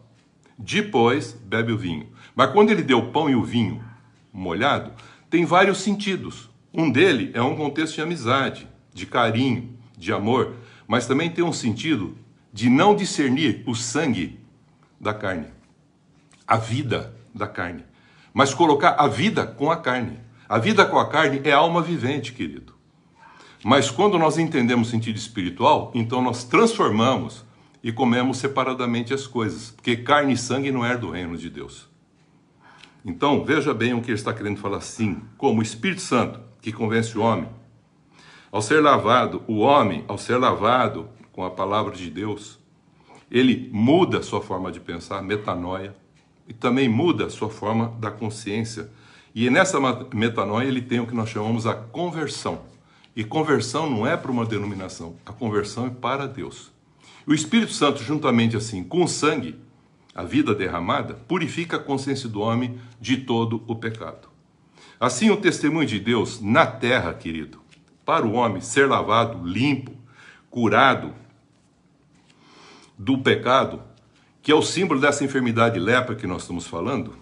depois bebe o vinho. Mas quando ele deu o pão e o vinho molhado, tem vários sentidos. Um dele é um contexto de amizade, de carinho, de amor, mas também tem um sentido de não discernir o sangue da carne, a vida da carne, mas colocar a vida com a carne. A vida com a carne é alma vivente, querido. Mas quando nós entendemos o sentido espiritual, então nós transformamos e comemos separadamente as coisas, porque carne e sangue não é do reino de Deus. Então, veja bem o que ele está querendo falar assim, como o Espírito Santo, que convence o homem, ao ser lavado, o homem, ao ser lavado com a palavra de Deus, ele muda a sua forma de pensar, metanoia, e também muda a sua forma da consciência. E nessa metanoia ele tem o que nós chamamos a conversão. E conversão não é para uma denominação, a conversão é para Deus. O Espírito Santo, juntamente assim com o sangue, a vida derramada, purifica a consciência do homem de todo o pecado. Assim, o testemunho de Deus na terra, querido, para o homem ser lavado, limpo, curado do pecado, que é o símbolo dessa enfermidade lepra que nós estamos falando,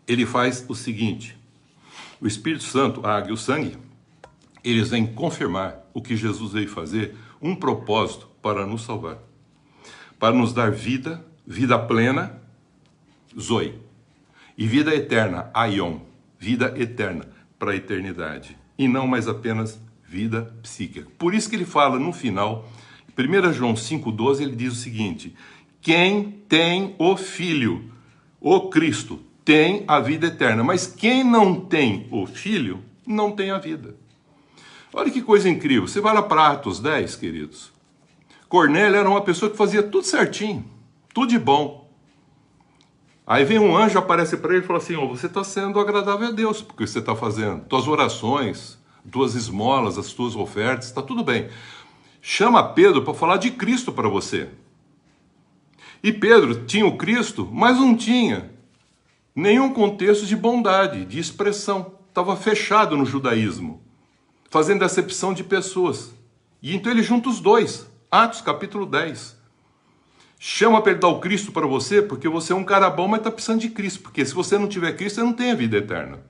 ele faz o seguinte: o Espírito Santo, a água e o sangue, eles vêm confirmar o que Jesus veio fazer, um propósito para nos salvar, para nos dar vida, vida plena, zoe, e vida eterna, aion, vida eterna, para a eternidade, e não mais apenas vida psíquica. Por isso que ele fala no final, 1 João 5,12, ele diz o seguinte: quem tem o Filho, o Cristo, tem a vida eterna, mas quem não tem o Filho, não tem a vida. Olha que coisa incrível, você vai lá para Atos 10, queridos. Cornélio era uma pessoa que fazia tudo certinho, tudo de bom. Aí vem um anjo, aparece para ele e fala assim: você está sendo agradável a Deus, porque você está fazendo tuas orações, tuas esmolas, as tuas ofertas, está tudo bem. Chama Pedro para falar de Cristo para você. E Pedro tinha o Cristo, mas não tinha nenhum contexto de bondade, de expressão. Estava fechado no judaísmo, fazendo acepção de pessoas. E então ele junta os dois. Atos capítulo 10. Chama para ele dar o Cristo para você, porque você é um cara bom, mas está precisando de Cristo. Porque se você não tiver Cristo, você não tem a vida eterna.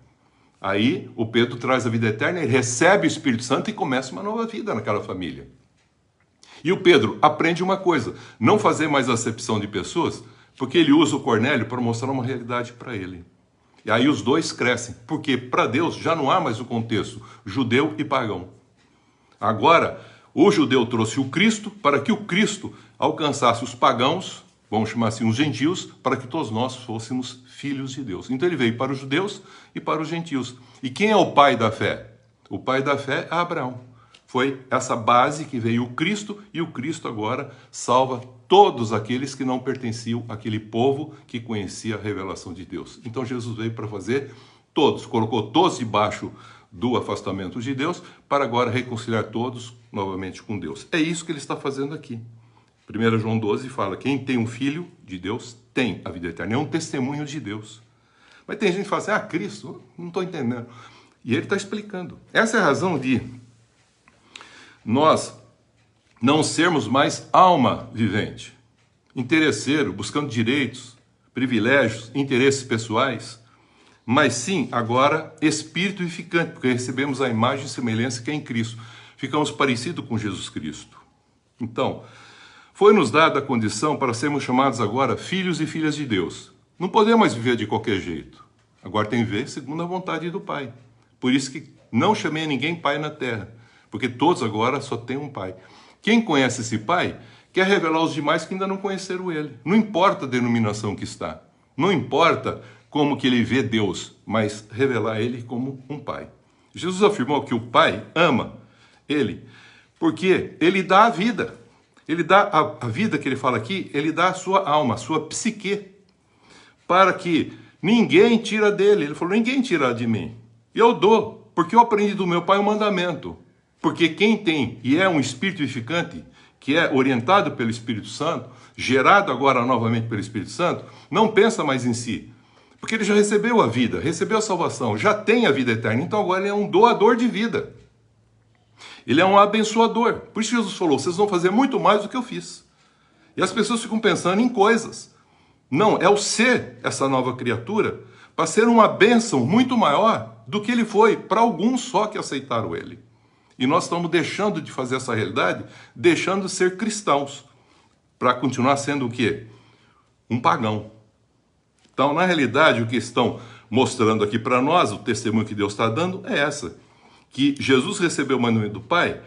Aí o Pedro traz a vida eterna, ele recebe o Espírito Santo e começa uma nova vida naquela família. E o Pedro aprende uma coisa: não fazer mais acepção de pessoas, porque ele usa o Cornélio para mostrar uma realidade para ele. E aí os dois crescem, porque para Deus já não há mais o contexto judeu e pagão. Agora, o judeu trouxe o Cristo para que o Cristo alcançasse os pagãos, vamos chamar assim, os gentios, para que todos nós fôssemos filhos de Deus. Então ele veio para os judeus e para os gentios. E quem é o pai da fé? O pai da fé é Abraão. Foi essa base que veio o Cristo, e o Cristo agora salva todos aqueles que não pertenciam àquele povo que conhecia a revelação de Deus. Então Jesus veio para fazer todos, colocou todos debaixo do afastamento de Deus, para agora reconciliar todos novamente com Deus. É isso que ele está fazendo aqui. 1 João 12 fala: quem tem um filho de Deus tem a vida eterna. É um testemunho de Deus. Mas tem gente que fala assim: Cristo, não estou entendendo. E ele está explicando. Essa é a razão de nós não sermos mais alma vivente, interesseiro, buscando direitos, privilégios, interesses pessoais, mas sim, agora, espírito vivificante, porque recebemos a imagem e semelhança que é em Cristo. Ficamos parecidos com Jesus Cristo. Então, foi-nos dada a condição para sermos chamados agora filhos e filhas de Deus. Não podemos mais viver de qualquer jeito. Agora tem que viver segundo a vontade do Pai. Por isso que não chamei a ninguém pai na terra, porque todos agora só têm um Pai. Quem conhece esse Pai quer revelar aos demais que ainda não conheceram Ele. Não importa a denominação que está. Não importa como que ele vê Deus, mas revelar Ele como um Pai. Jesus afirmou que o Pai ama Ele, porque Ele dá a vida. Ele dá a vida que ele fala aqui, ele dá a sua alma, a sua psique, para que ninguém tira dele. Ele falou: ninguém tira de mim. Eu dou, porque eu aprendi do meu Pai o mandamento. Porque quem tem e é um espírito vivificante, que é orientado pelo Espírito Santo, gerado agora novamente pelo Espírito Santo, não pensa mais em si. Porque ele já recebeu a vida, recebeu a salvação, já tem a vida eterna. Então agora ele é um doador de vida. Ele é um abençoador. Por isso Jesus falou: vocês vão fazer muito mais do que eu fiz. E as pessoas ficam pensando em coisas. Não, é o ser essa nova criatura para ser uma bênção muito maior do que ele foi para alguns só que aceitaram ele. E nós estamos deixando de fazer essa realidade, deixando de ser cristãos, para continuar sendo o quê? Um pagão. Então, na realidade, o que estão mostrando aqui para nós, o testemunho que Deus está dando é essa: que Jesus recebeu o mandamento do Pai,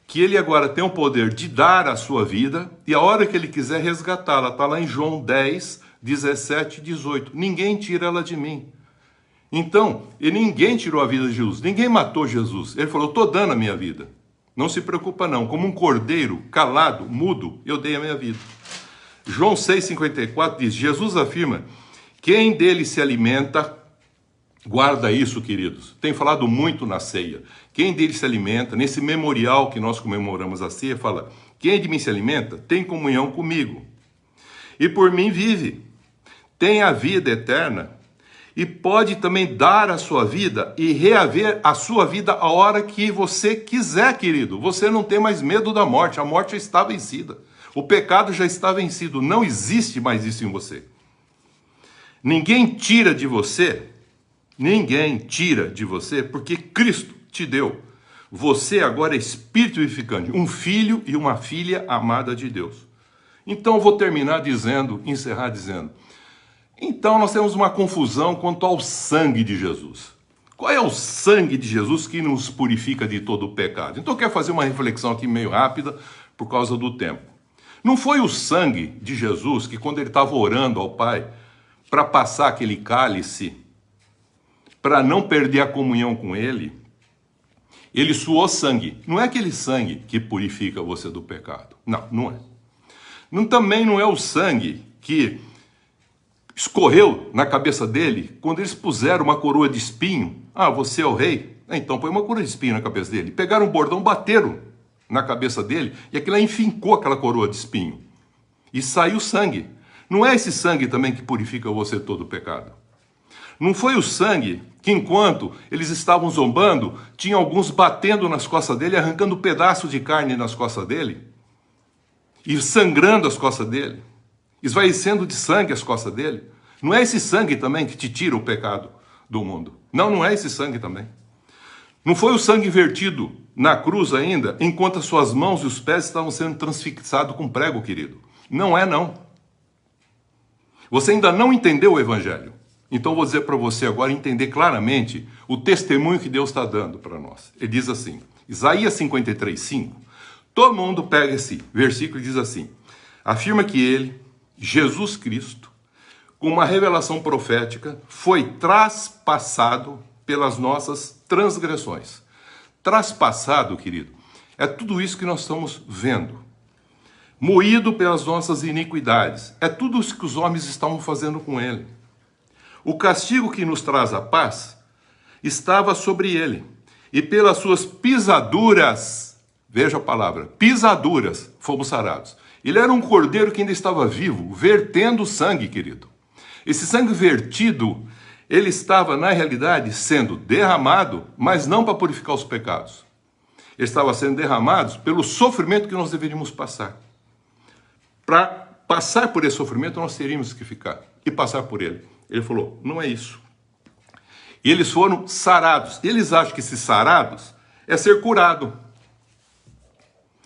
que ele agora tem o poder de dar a sua vida, e a hora que ele quiser resgatá-la. Está lá em João 10, 17 e 18. Ninguém tira ela de mim. Então, e ninguém tirou a vida de Jesus, ninguém matou Jesus. Ele falou: estou dando a minha vida. Não se preocupa não, como um cordeiro calado, mudo, eu dei a minha vida. João 6,54 diz, Jesus afirma, quem dele se alimenta, guarda isso, queridos, tem falado muito na ceia, quem dele se alimenta, nesse memorial que nós comemoramos a ceia, fala, quem de mim se alimenta, tem comunhão comigo, e por mim vive, tem a vida eterna, e pode também dar a sua vida e reaver a sua vida a hora que você quiser, querido. Você não tem mais medo da morte, a morte já está vencida. O pecado já está vencido, não existe mais isso em você. Ninguém tira de você, porque Cristo te deu. Você agora é espírito vivificante, um filho e uma filha amada de Deus. Então eu vou encerrar dizendo, então nós temos uma confusão quanto ao sangue de Jesus. Qual é o sangue de Jesus que nos purifica de todo o pecado? Então eu quero fazer uma reflexão aqui meio rápida por causa do tempo. Não foi o sangue de Jesus que quando ele estava orando ao Pai para passar aquele cálice, para não perder a comunhão com ele, ele suou sangue. Não é aquele sangue que purifica você do pecado. Não, não é. Também não é o sangue que escorreu na cabeça dele quando eles puseram uma coroa de espinho. Ah, você é o rei? Então põe uma coroa de espinho na cabeça dele. Pegaram um bordão, bateram na cabeça dele e aquilo aí enfincou aquela coroa de espinho. E saiu sangue. Não é esse sangue também que purifica você de todo o pecado. Não foi o sangue que enquanto eles estavam zombando, tinha alguns batendo nas costas dele, arrancando pedaços de carne nas costas dele e sangrando as costas dele, esvaecendo de sangue as costas dele. Não é esse sangue também que te tira o pecado do mundo. Não é esse sangue também. Não foi o sangue vertido na cruz ainda, enquanto as suas mãos e os pés estavam sendo transfixados com prego, querido. Não é, não. Você ainda não entendeu o evangelho. Então eu vou dizer para você agora entender claramente o testemunho que Deus está dando para nós. Ele diz assim, Isaías 53:5, todo mundo pega esse versículo e diz assim, afirma que ele, Jesus Cristo, com uma revelação profética, foi traspassado pelas nossas transgressões. Traspassado, querido, é tudo isso que nós estamos vendo. Moído pelas nossas iniquidades. É tudo isso que os homens estavam fazendo com ele. O castigo que nos traz a paz estava sobre ele. E pelas suas pisaduras, veja a palavra, pisaduras, fomos sarados. Ele era um cordeiro que ainda estava vivo, vertendo sangue, querido. Esse sangue vertido, ele estava, na realidade, sendo derramado, mas não para purificar os pecados. Ele estava sendo derramado pelo sofrimento que nós deveríamos passar. Para passar por esse sofrimento, nós teríamos que ficar e passar por ele. Ele falou, não é isso. E eles foram sarados. Eles acham que ser sarados é ser curado,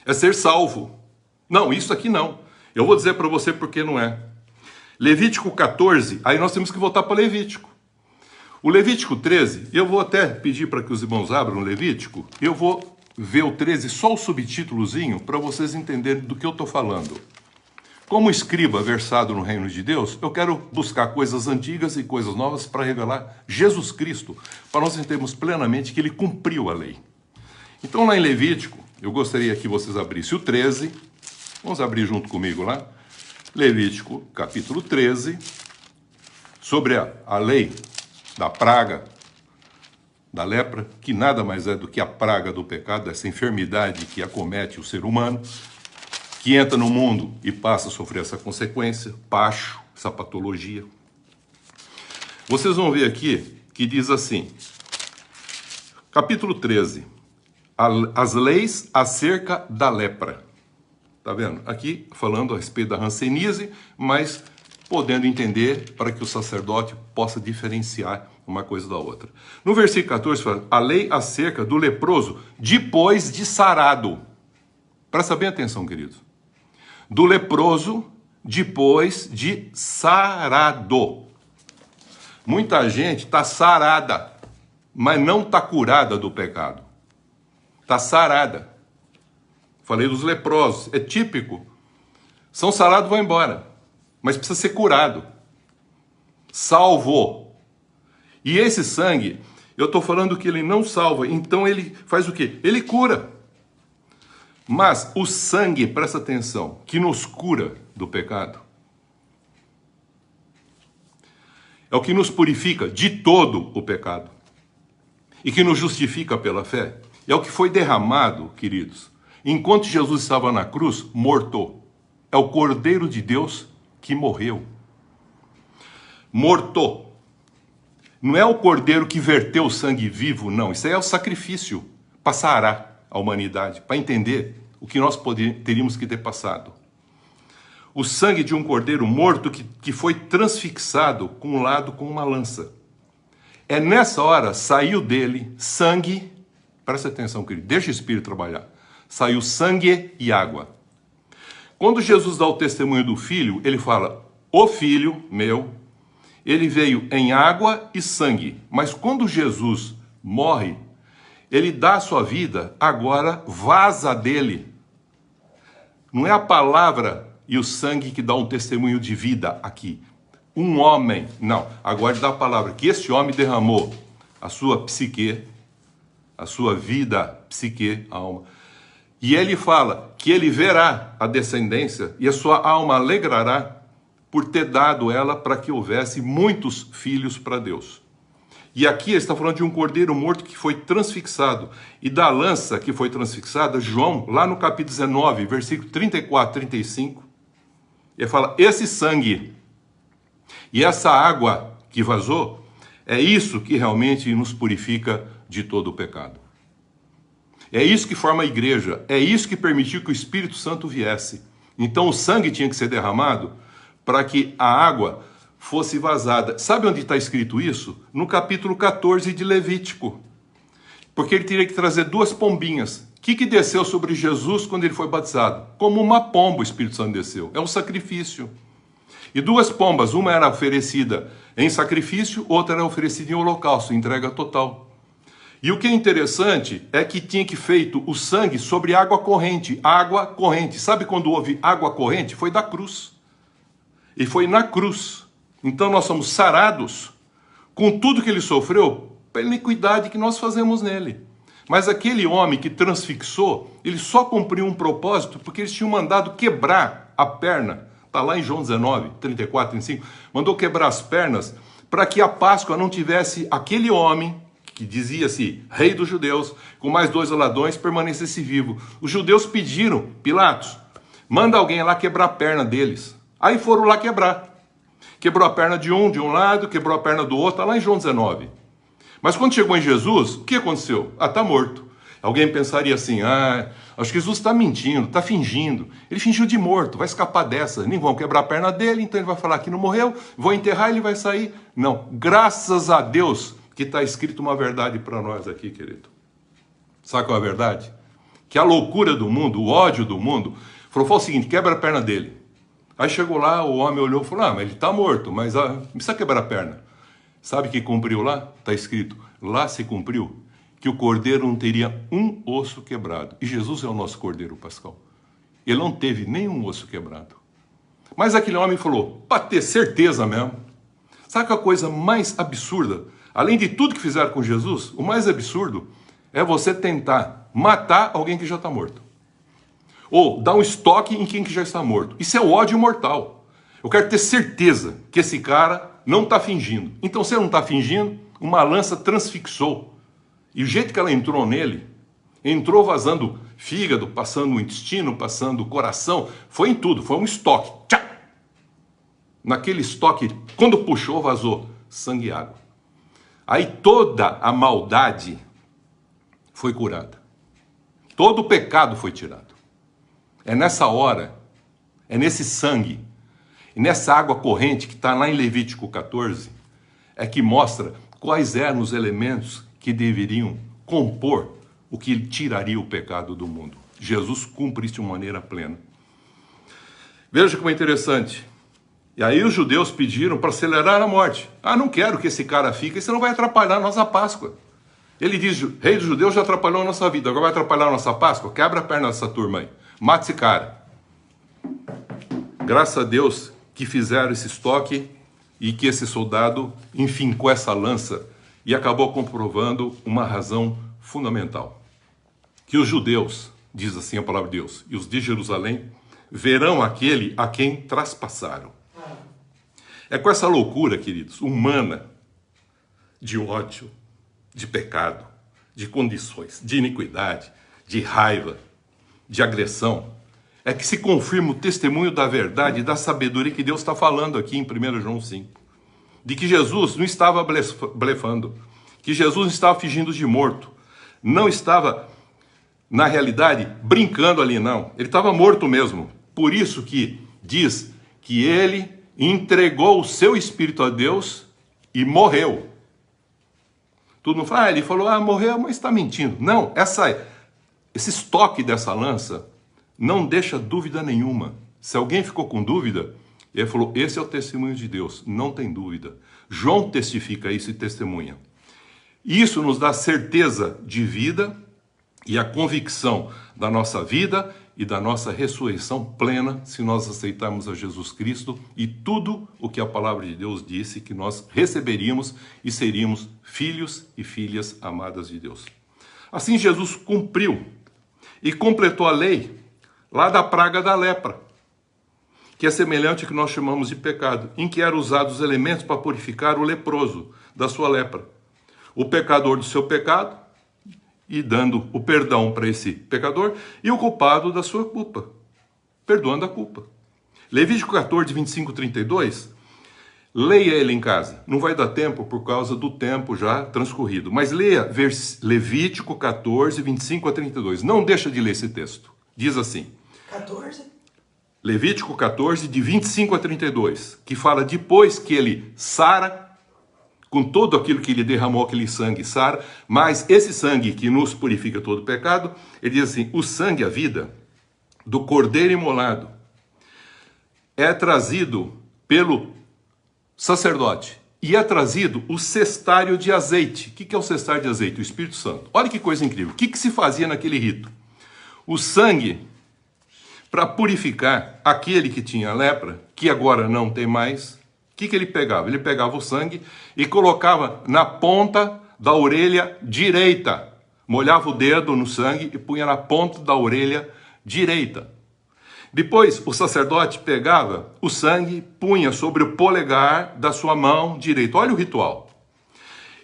é ser salvo. Não, isso aqui não. Eu vou dizer para você porque não é. Levítico 14, aí nós temos que voltar para Levítico. O Levítico 13, eu vou até pedir para que os irmãos abram o Levítico, eu vou ver o 13, só o subtítulozinho, para vocês entenderem do que eu estou falando. Como escriba versado no reino de Deus, eu quero buscar coisas antigas e coisas novas para revelar Jesus Cristo, para nós entendermos plenamente que ele cumpriu a lei. Então lá em Levítico, eu gostaria que vocês abrissem o 13, vamos abrir junto comigo lá, Levítico capítulo 13, sobre a lei da praga, da lepra, que nada mais é do que a praga do pecado, essa enfermidade que acomete o ser humano, que entra no mundo e passa a sofrer essa consequência, pacho, essa patologia. Vocês vão ver aqui que diz assim, capítulo 13, as leis acerca da lepra. Tá vendo? Aqui falando a respeito da hanseníase, mas podendo entender para que o sacerdote possa diferenciar uma coisa da outra. No versículo 14 fala, a lei acerca do leproso depois de sarado. Presta bem atenção, queridos. Do leproso depois de sarado. Muita gente está sarada, mas não está curada do pecado. Está sarada. Falei dos leprosos, é típico. São sarados, vão embora. Mas precisa ser curado. Salvo. E esse sangue, eu estou falando que ele não salva, então ele faz o quê? Ele cura. Mas o sangue, presta atenção, que nos cura do pecado, é o que nos purifica de todo o pecado e que nos justifica pela fé. É o que foi derramado, queridos, enquanto Jesus estava na cruz, morto. É o Cordeiro de Deus que morreu. Morto. Não é o Cordeiro que verteu o sangue vivo, não. Isso aí é o sacrifício para sarar a humanidade, para entender o que nós teríamos que ter passado. O sangue de um cordeiro morto que foi transfixado com um lado com uma lança. É nessa hora, saiu dele sangue, presta atenção, querido, deixa o Espírito trabalhar. Saiu sangue e água. Quando Jesus dá o testemunho do Filho, ele fala, o Filho meu, ele veio em água e sangue. Mas quando Jesus morre, ele dá a sua vida, agora vaza dele. Não é a palavra e o sangue que dá um testemunho de vida aqui. Um homem, não, agora ele dá a palavra, que esse homem derramou a sua psique, a sua vida, psique, alma. E ele fala que ele verá a descendência e a sua alma alegrará por ter dado ela para que houvesse muitos filhos para Deus. E aqui ele está falando de um cordeiro morto que foi transfixado. E da lança que foi transfixada, João, lá no capítulo 19, versículo 34, 35, ele fala, esse sangue e essa água que vazou, é isso que realmente nos purifica de todo o pecado. É isso que forma a igreja, é isso que permitiu que o Espírito Santo viesse. Então o sangue tinha que ser derramado para que a água fosse vazada. Sabe onde está escrito isso? No capítulo 14 de Levítico. Porque ele teria que trazer 2 pombinhas. O que desceu sobre Jesus quando ele foi batizado? Como uma pomba o Espírito Santo desceu. É um sacrifício. E 2 pombas, uma era oferecida em sacrifício, outra era oferecida em holocausto, entrega total. E o que é interessante é que tinha que feito o sangue sobre água corrente. Água corrente. Sabe quando houve água corrente? Foi da cruz. E foi na cruz. Então nós somos sarados com tudo que ele sofreu pela iniquidade que nós fazemos nele. Mas aquele homem que transfixou, ele só cumpriu um propósito porque eles tinham mandado quebrar a perna. Está lá em João 19, 34, 35. Mandou quebrar as pernas para que a Páscoa não tivesse aquele homem que dizia-se rei dos judeus, com mais 2 ladrões, permanecesse vivo. Os judeus pediram, Pilatos, manda alguém lá quebrar a perna deles. Aí foram lá quebrar. Quebrou a perna de um lado, quebrou a perna do outro, está lá em João 19. Mas quando chegou em Jesus, o que aconteceu? Está morto. Alguém pensaria assim, acho que Jesus está mentindo, está fingindo. Ele fingiu de morto, vai escapar dessa. Nem vão quebrar a perna dele, então ele vai falar que não morreu, vou enterrar e ele vai sair. Não, graças a Deus que está escrito uma verdade para nós aqui, querido. Sabe qual é a verdade? Que a loucura do mundo, o ódio do mundo, falou o seguinte, quebra a perna dele. Aí chegou lá, o homem olhou e falou, mas ele está morto, mas não precisa quebrar a perna. Sabe o que cumpriu lá? Está escrito, lá se cumpriu que o cordeiro não teria um osso quebrado. E Jesus é o nosso cordeiro pascal. Ele não teve nenhum osso quebrado. Mas aquele homem falou, para ter certeza mesmo. Sabe qual é a coisa mais absurda? Além de tudo que fizeram com Jesus, o mais absurdo é você tentar matar alguém que já está morto. Ou dar um estoque em quem que já está morto. Isso é o ódio mortal. Eu quero ter certeza que esse cara não está fingindo. Então, se ele não está fingindo, uma lança transfixou. E o jeito que ela entrou nele, entrou vazando fígado, passando o intestino, passando o coração, foi em tudo, foi um estoque. Tchá! Naquele estoque, quando puxou, vazou sangue e água. Aí toda a maldade foi curada. Todo o pecado foi tirado. É nessa hora, é nesse sangue, e nessa água corrente que está lá em Levítico 14, é que mostra quais eram os elementos que deveriam compor o que tiraria o pecado do mundo. Jesus cumpre isso de maneira plena. Veja como é interessante. E aí os judeus pediram para acelerar a morte. Não quero que esse cara fique, senão vai atrapalhar a nossa Páscoa. Ele diz, rei dos judeus já atrapalhou a nossa vida, agora vai atrapalhar a nossa Páscoa? Quebra a perna dessa turma aí. Mata esse cara. Graças a Deus que fizeram esse estoque e que esse soldado enfincou essa lança e acabou comprovando uma razão fundamental. Que os judeus, diz assim a palavra de Deus, e os de Jerusalém, verão aquele a quem traspassaram. É com essa loucura, queridos, humana, de ódio, de pecado, de condições, de iniquidade, de raiva, de agressão, é que se confirma o testemunho da verdade e da sabedoria que Deus está falando aqui em 1 João 5. De que Jesus não estava blefando, que Jesus não estava fingindo de morto, não estava, na realidade, brincando ali, não. Ele estava morto mesmo. Por isso que diz que ele entregou o seu espírito a Deus e morreu. Todo mundo fala, ele falou, morreu, mas está mentindo. Não, esse estoque dessa lança não deixa dúvida nenhuma. Se alguém ficou com dúvida, ele falou, esse é o testemunho de Deus, não tem dúvida. João testifica isso e testemunha. Isso nos dá certeza de vida e a convicção da nossa vida e da nossa ressurreição plena, se nós aceitarmos a Jesus Cristo e tudo o que a palavra de Deus disse, que nós receberíamos e seríamos filhos e filhas amadas de Deus. Assim Jesus cumpriu e completou a lei lá da praga da lepra, que é semelhante ao que nós chamamos de pecado, em que eram usados os elementos para purificar o leproso da sua lepra, o pecador do seu pecado, e dando o perdão para esse pecador, e o culpado da sua culpa, perdoando a culpa. Levítico 14, 25, 32, leia ele em casa. Não vai dar tempo por causa do tempo já transcorrido, mas leia Levítico 14, 25 a 32. Não deixa de ler esse texto. Diz assim. 14? Levítico 14, de 25 a 32, que fala depois que ele sara, com todo aquilo que ele derramou, aquele sangue sara, mas esse sangue que nos purifica todo o pecado, ele diz assim, o sangue, a vida, do cordeiro imolado, é trazido pelo sacerdote, e é trazido o cestário de azeite. O que é o cestário de azeite? O Espírito Santo. Olha que coisa incrível. O que se fazia naquele rito? O sangue, para purificar aquele que tinha lepra, que agora não tem mais, o que ele pegava? Ele pegava o sangue e colocava na ponta da orelha direita. Molhava o dedo no sangue e punha na ponta da orelha direita. Depois, o sacerdote pegava o sangue, punha sobre o polegar da sua mão direita. Olha o ritual.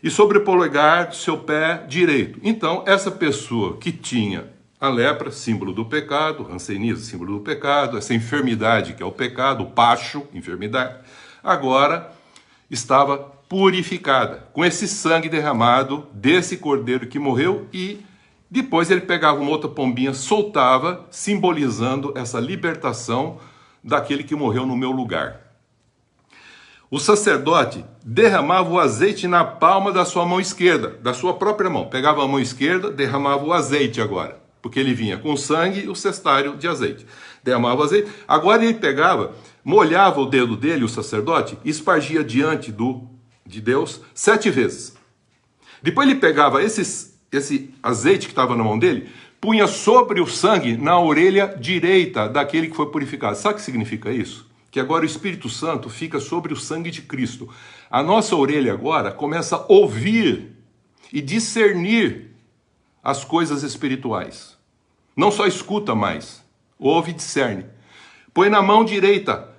E sobre o polegar do seu pé direito. Então, essa pessoa que tinha a lepra, símbolo do pecado, hanseníase, símbolo do pecado, essa enfermidade que é o pecado, o pacho, enfermidade, agora estava purificada, com esse sangue derramado desse cordeiro que morreu, e depois ele pegava uma outra pombinha, soltava, simbolizando essa libertação daquele que morreu no meu lugar. O sacerdote derramava o azeite na palma da sua mão esquerda, da sua própria mão. Pegava a mão esquerda, derramava o azeite agora, porque ele vinha com sangue e o cestário de azeite. Derramava o azeite. Agora ele pegava, molhava o dedo dele, o sacerdote, e espargia diante de Deus 7 vezes. Depois ele pegava esse azeite que estava na mão dele, punha sobre o sangue na orelha direita daquele que foi purificado. Sabe o que significa isso? Que agora o Espírito Santo fica sobre o sangue de Cristo. A nossa orelha agora começa a ouvir e discernir as coisas espirituais. Não só escuta mais, ouve e discerne. Põe na mão direita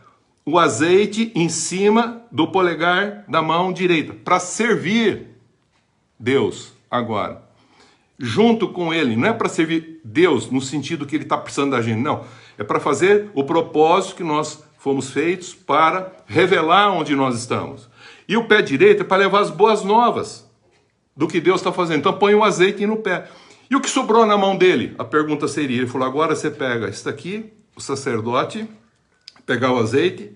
o azeite em cima do polegar da mão direita, para servir Deus agora. Junto com ele, não é para servir Deus no sentido que ele está precisando da gente, não. É para fazer o propósito que nós fomos feitos para revelar onde nós estamos. E o pé direito é para levar as boas novas do que Deus está fazendo. Então põe o azeite no pé. E o que sobrou na mão dele? A pergunta seria, ele falou, agora você pega isso aqui, o sacerdote, pegar o azeite,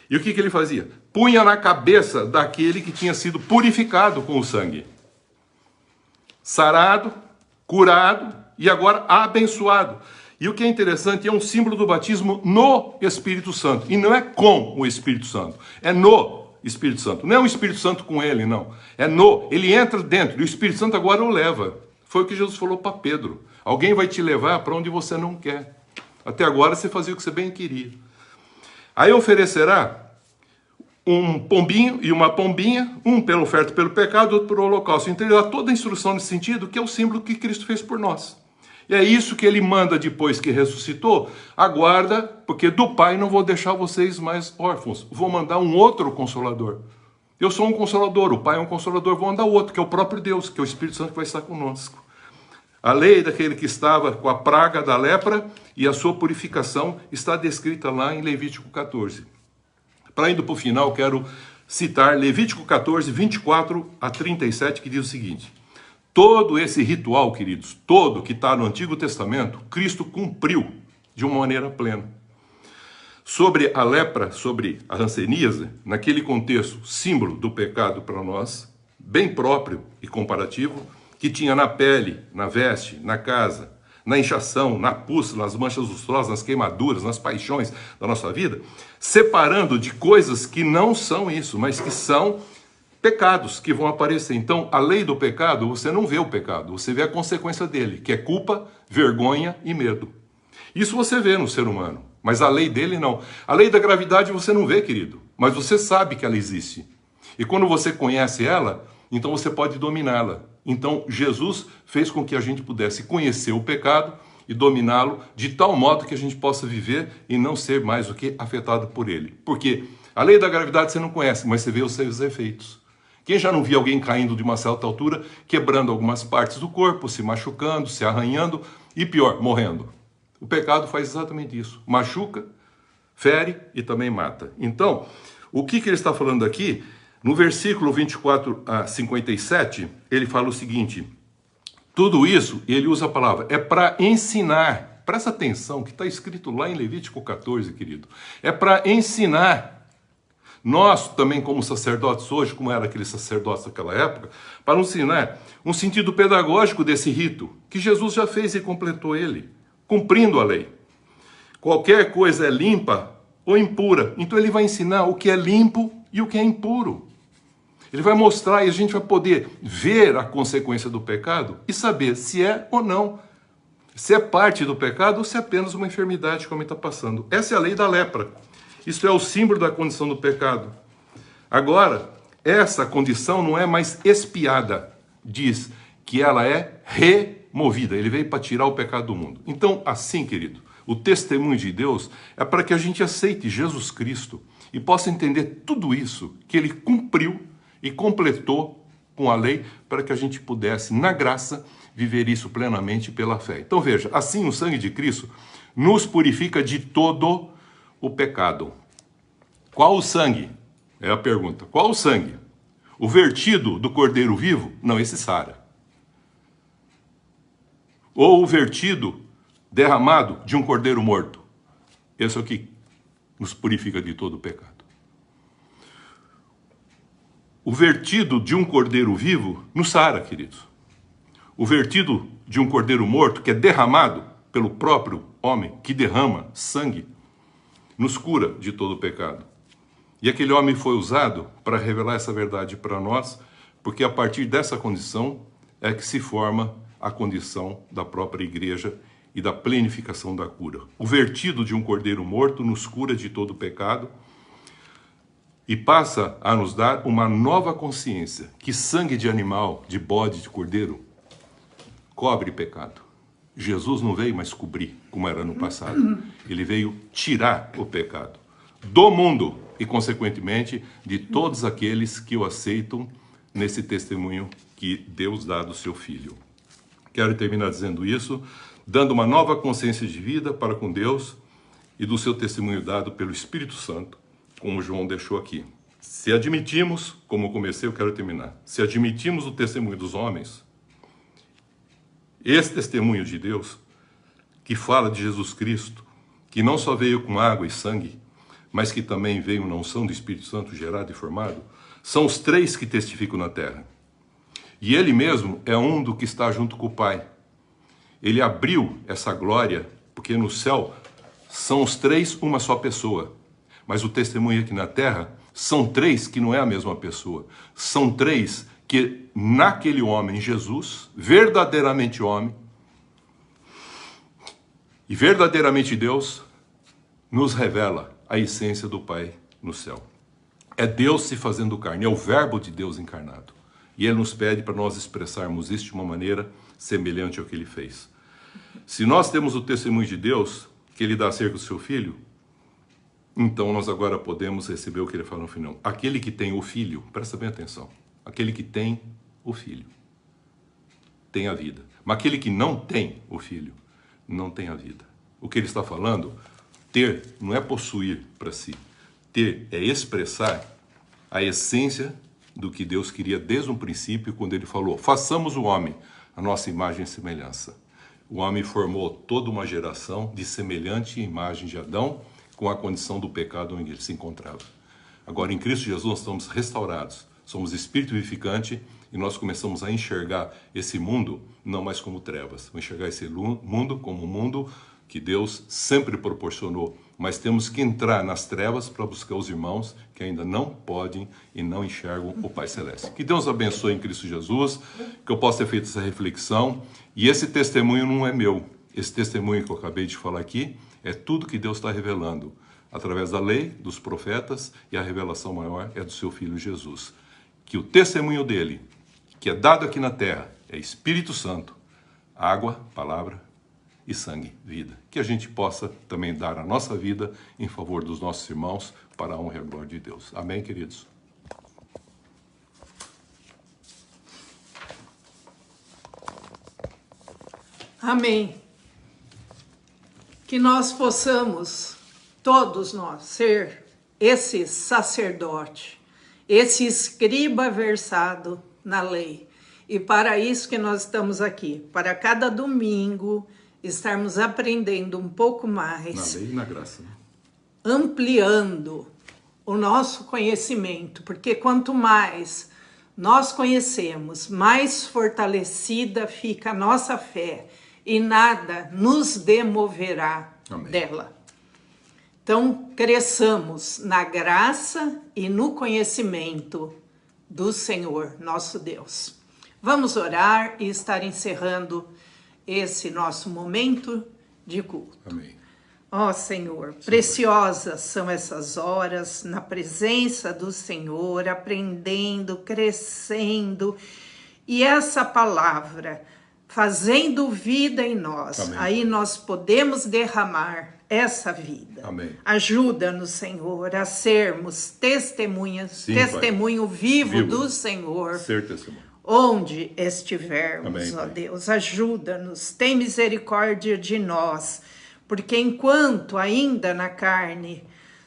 e o que ele fazia? Punha na cabeça daquele que tinha sido purificado com o sangue. Sarado, curado e agora abençoado. E o que é interessante, é um símbolo do batismo no Espírito Santo. E não é com o Espírito Santo, é no Espírito Santo. Não é o Espírito Santo com ele, não. É no, ele entra dentro e o Espírito Santo agora o leva. Foi o que Jesus falou para Pedro. Alguém vai te levar para onde você não quer. Até agora você fazia o que você bem queria. Aí oferecerá um pombinho e uma pombinha, um pela oferta pelo pecado, outro pelo holocausto. Então ele dá toda a instrução nesse sentido, que é o símbolo que Cristo fez por nós. E é isso que ele manda depois que ressuscitou. Aguarda, porque do Pai não vou deixar vocês mais órfãos. Vou mandar um outro Consolador. Eu sou um Consolador, o Pai é um Consolador, vou mandar outro, que é o próprio Deus, que é o Espírito Santo que vai estar conosco. A lei daquele que estava com a praga da lepra e a sua purificação está descrita lá em Levítico 14. Para indo para o final, quero citar Levítico 14, 24 a 37, que diz o seguinte: todo esse ritual, queridos, todo que está no Antigo Testamento, Cristo cumpriu de uma maneira plena. Sobre a lepra, sobre a hanseníase, naquele contexto, símbolo do pecado para nós, bem próprio e comparativo, que tinha na pele, na veste, na casa, na inchação, na pus, nas manchas lustrosas, nas queimaduras, nas paixões da nossa vida, separando de coisas que não são isso, mas que são pecados que vão aparecer. Então, a lei do pecado, você não vê o pecado, você vê a consequência dele, que é culpa, vergonha e medo. Isso você vê no ser humano, mas a lei dele não. A lei da gravidade você não vê, querido, mas você sabe que ela existe. E quando você conhece ela, então você pode dominá-la. Então, Jesus fez com que a gente pudesse conhecer o pecado e dominá-lo de tal modo que a gente possa viver e não ser mais o que afetado por ele. Porque a lei da gravidade você não conhece, mas você vê os seus efeitos. Quem já não viu alguém caindo de uma certa altura, quebrando algumas partes do corpo, se machucando, se arranhando e pior, morrendo? O pecado faz exatamente isso. Machuca, fere e também mata. Então, o que ele está falando aqui? No versículo 24 a 57, ele fala o seguinte: tudo isso, ele usa a palavra, é para ensinar. Presta atenção, que está escrito lá em Levítico 14, querido. É para ensinar. Nós também, como sacerdotes hoje, como eram aqueles sacerdotes daquela época, para ensinar um sentido pedagógico desse rito, que Jesus já fez e completou ele, cumprindo a lei. Qualquer coisa é limpa ou impura. Então ele vai ensinar o que é limpo e o que é impuro. Ele vai mostrar e a gente vai poder ver a consequência do pecado e saber se é ou não. Se é parte do pecado ou se é apenas uma enfermidade como ele está passando. Essa é a lei da lepra. Isso é o símbolo da condição do pecado. Agora, essa condição não é mais expiada. Diz que ela é removida. Ele veio para tirar o pecado do mundo. Então, assim, querido, o testemunho de Deus é para que a gente aceite Jesus Cristo e possa entender tudo isso que ele cumpriu e completou com a lei para que a gente pudesse, na graça, viver isso plenamente pela fé. Então veja, assim o sangue de Cristo nos purifica de todo o pecado. Qual o sangue? É a pergunta. Qual o sangue? O vertido do Cordeiro vivo? Não, esse sara. Ou o vertido derramado de um Cordeiro morto? Esse é o que nos purifica de todo o pecado. O vertido de um cordeiro vivo nos sara, queridos. O vertido de um cordeiro morto, que é derramado pelo próprio homem, que derrama sangue, nos cura de todo o pecado. E aquele homem foi usado para revelar essa verdade para nós, porque a partir dessa condição é que se forma a condição da própria igreja e da plenificação da cura. O vertido de um cordeiro morto nos cura de todo o pecado, e passa a nos dar uma nova consciência, que sangue de animal, de bode, de cordeiro, cobre pecado. Jesus não veio mais cobrir, como era no passado. Ele veio tirar o pecado do mundo e, consequentemente, de todos aqueles que o aceitam nesse testemunho que Deus dá do seu Filho. Quero terminar dizendo isso, dando uma nova consciência de vida para com Deus e do seu testemunho dado pelo Espírito Santo, como João deixou aqui. Se admitimos, como eu comecei, eu quero terminar. Se admitimos o testemunho dos homens, esse testemunho de Deus, que fala de Jesus Cristo, que não só veio com água e sangue, mas que também veio na unção do Espírito Santo gerado e formado, são os três que testificam na terra. E ele mesmo é um do que está junto com o Pai. Ele abriu essa glória, porque no céu são os três uma só pessoa. Mas o testemunho aqui na terra são três que não é a mesma pessoa. São três que naquele homem, Jesus, verdadeiramente homem e verdadeiramente Deus, nos revela a essência do Pai no céu. É Deus se fazendo carne, é o verbo de Deus encarnado. E ele nos pede para nós expressarmos isso de uma maneira semelhante ao que ele fez. Se nós temos o testemunho de Deus, que ele dá acerca do seu filho, então nós agora podemos receber o que ele fala no final. Aquele que tem o filho, presta bem atenção, aquele que tem o filho, tem a vida. Mas aquele que não tem o filho, não tem a vida. O que ele está falando, ter não é possuir para si. Ter é expressar a essência do que Deus queria desde um princípio, quando ele falou, façamos o homem a nossa imagem e semelhança. O homem formou toda uma geração de semelhante imagem de Adão, com a condição do pecado onde ele se encontrava. Agora, em Cristo Jesus, nós estamos restaurados. Somos espírito vivificante e nós começamos a enxergar esse mundo não mais como trevas. Vamos enxergar esse mundo como um mundo que Deus sempre proporcionou. Mas temos que entrar nas trevas para buscar os irmãos que ainda não podem e não enxergam o Pai Celeste. Que Deus abençoe em Cristo Jesus, que eu possa ter feito essa reflexão. E esse testemunho não é meu. Esse testemunho que eu acabei de falar aqui é tudo que Deus está revelando através da lei, dos profetas, e a revelação maior é do seu Filho Jesus. Que o testemunho dele, que é dado aqui na terra, é Espírito Santo, água, palavra e sangue, vida. Que a gente possa também dar a nossa vida em favor dos nossos irmãos para a honra e a glória de Deus. Amém, queridos? Amém. Que nós possamos, todos nós, ser esse sacerdote, esse escriba versado na lei. E para isso que nós estamos aqui, para cada domingo estarmos aprendendo um pouco mais. Na lei e na graça. Ampliando o nosso conhecimento, porque quanto mais nós conhecemos, mais fortalecida fica a nossa fé e nada nos demoverá Amém. Dela. Então, cresçamos na graça e no conhecimento do Senhor, nosso Deus. Vamos orar e estar encerrando esse nosso momento de culto. Amém. Ó Senhor, preciosas são essas horas na presença do Senhor, aprendendo, crescendo, e essa palavra fazendo vida em nós. Amém. Aí nós podemos derramar essa vida. Amém. Ajuda-nos, Senhor, a sermos testemunhas, Sim, testemunho vivo do Senhor. Ser testemunho. Onde estivermos, Amém, ó Pai. Deus, ajuda-nos, tem misericórdia de nós, porque enquanto ainda na carne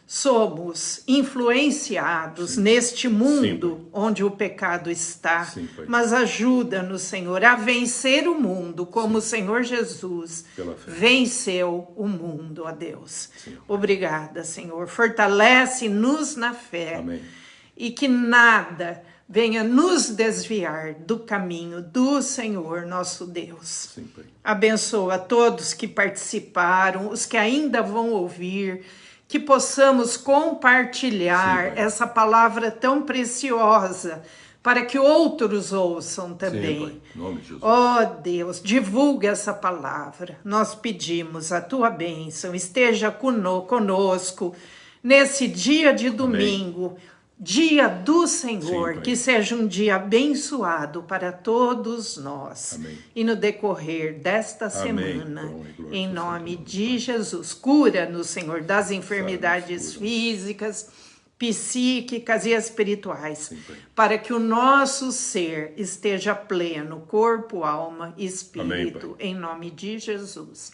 somos influenciados neste mundo onde o pecado está, mas ajuda-nos, Senhor, a vencer o mundo como o Senhor Jesus venceu o mundo, ó Deus. Obrigada, Senhor. Fortalece-nos na fé. Amém. E que nada venha nos desviar do caminho do Senhor, nosso Deus. Sim, Pai. Abençoa todos que participaram, os que ainda vão ouvir, que possamos compartilhar essa palavra tão preciosa, para que outros ouçam também. Sim, Pai. Em nome de Jesus. Ó Deus, divulga essa palavra. Nós pedimos a tua bênção, esteja conosco nesse dia de domingo, dia do Senhor, que seja um dia abençoado para todos nós. Amém. E no decorrer desta semana, em nome de Jesus, cura-nos, Senhor, das enfermidades físicas, psíquicas e espirituais, para que o nosso ser esteja pleno, corpo, alma e espírito, em nome de Jesus.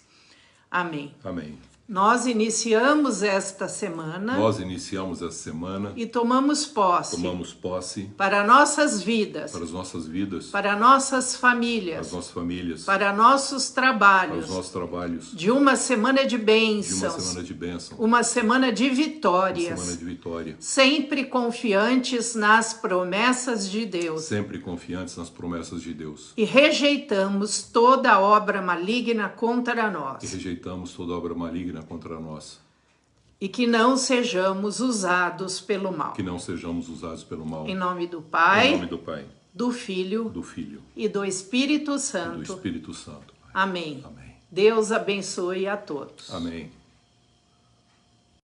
Amém. Amém. Nós iniciamos esta semana. Nós iniciamos essa semana. E tomamos posse. Tomamos posse. Para nossas vidas. Para as nossas vidas. Para nossas famílias. As nossas famílias. Para nossos trabalhos. Para os nossos trabalhos. De uma semana de bênçãos. De uma semana de bênção. Uma semana de vitórias. Uma semana de vitória. Sempre confiantes nas promessas de Deus. Sempre confiantes nas promessas de Deus. E rejeitamos toda obra maligna contra nós. E rejeitamos toda obra maligna contra nós. E que não sejamos usados pelo mal. Que não sejamos usados pelo mal. Em nome do Pai. Em nome do Pai. Do Filho. Do Filho. E do Espírito Santo. E do Espírito Santo. Amém. Amém. Deus abençoe a todos. Amém.